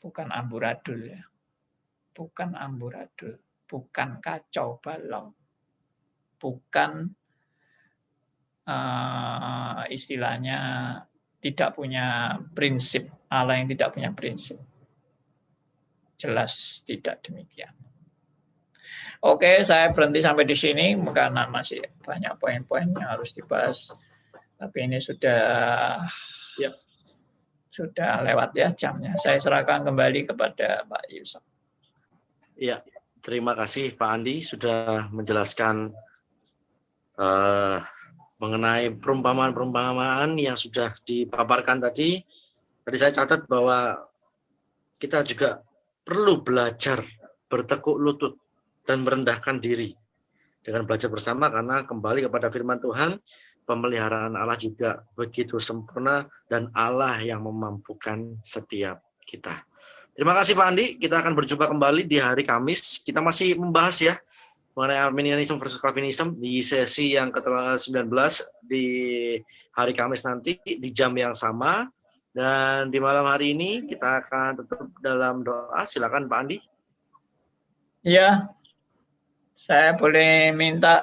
bukan amburadul ya. Bukan amburadul, bukan kacau balau. Bukan istilahnya tidak punya prinsip, Allah yang tidak punya prinsip. Jelas tidak demikian. Oke, saya berhenti sampai di sini karena masih banyak poin-poin yang harus dibahas. Tapi ini sudah lewat ya jamnya. Saya serahkan kembali kepada Pak Yusuf. Ya, terima kasih Pak Andi sudah menjelaskan mengenai perumpamaan-perumpamaan yang sudah dipaparkan tadi. Tadi saya catat bahwa kita juga perlu belajar bertekuk lutut dan merendahkan diri dengan belajar bersama, karena kembali kepada firman Tuhan, pemeliharaan Allah juga begitu sempurna dan Allah yang memampukan setiap kita. Terima kasih Pak Andi, kita akan berjumpa kembali di hari Kamis. Kita masih membahas ya mengenai Arminianism versus Calvinism di sesi yang ke-19 di hari Kamis nanti di jam yang sama. Dan di malam hari ini kita akan tutup dalam doa. Silakan Pak Andi. Ya, saya boleh minta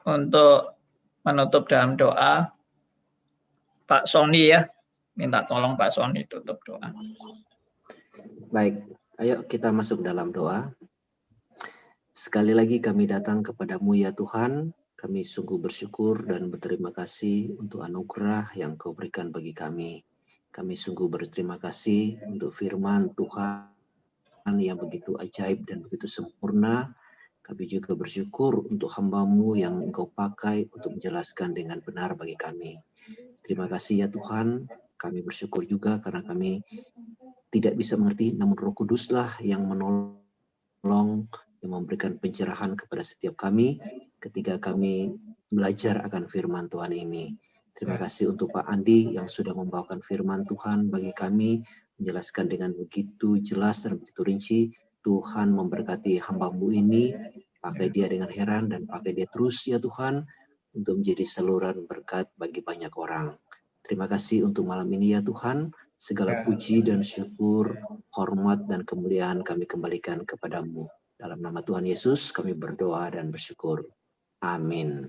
untuk menutup dalam doa. Pak Sony ya, minta tolong Pak Sony tutup doa. Baik, ayo kita masuk dalam doa. Sekali lagi kami datang kepadamu ya Tuhan, kami sungguh bersyukur dan berterima kasih untuk anugerah yang Kau berikan bagi kami. Kami sungguh berterima kasih untuk firman Tuhan yang begitu ajaib dan begitu sempurna. Kami juga bersyukur untuk hamba-Mu yang Engkau pakai untuk menjelaskan dengan benar bagi kami. Terima kasih ya Tuhan, kami bersyukur juga karena kami tidak bisa mengerti, namun Roh Kuduslah yang menolong, yang memberikan pencerahan kepada setiap kami ketika kami belajar akan firman Tuhan ini. Terima kasih untuk Pak Andi yang sudah membawakan firman Tuhan bagi kami, menjelaskan dengan begitu jelas dan begitu rinci. Tuhan memberkati hamba-Mu ini, pakai dia dengan heran dan pakai dia terus ya Tuhan, untuk menjadi saluran berkat bagi banyak orang. Terima kasih untuk malam ini ya Tuhan, segala puji dan syukur, hormat dan kemuliaan kami kembalikan kepada-Mu. Dalam nama Tuhan Yesus kami berdoa dan bersyukur. Amin.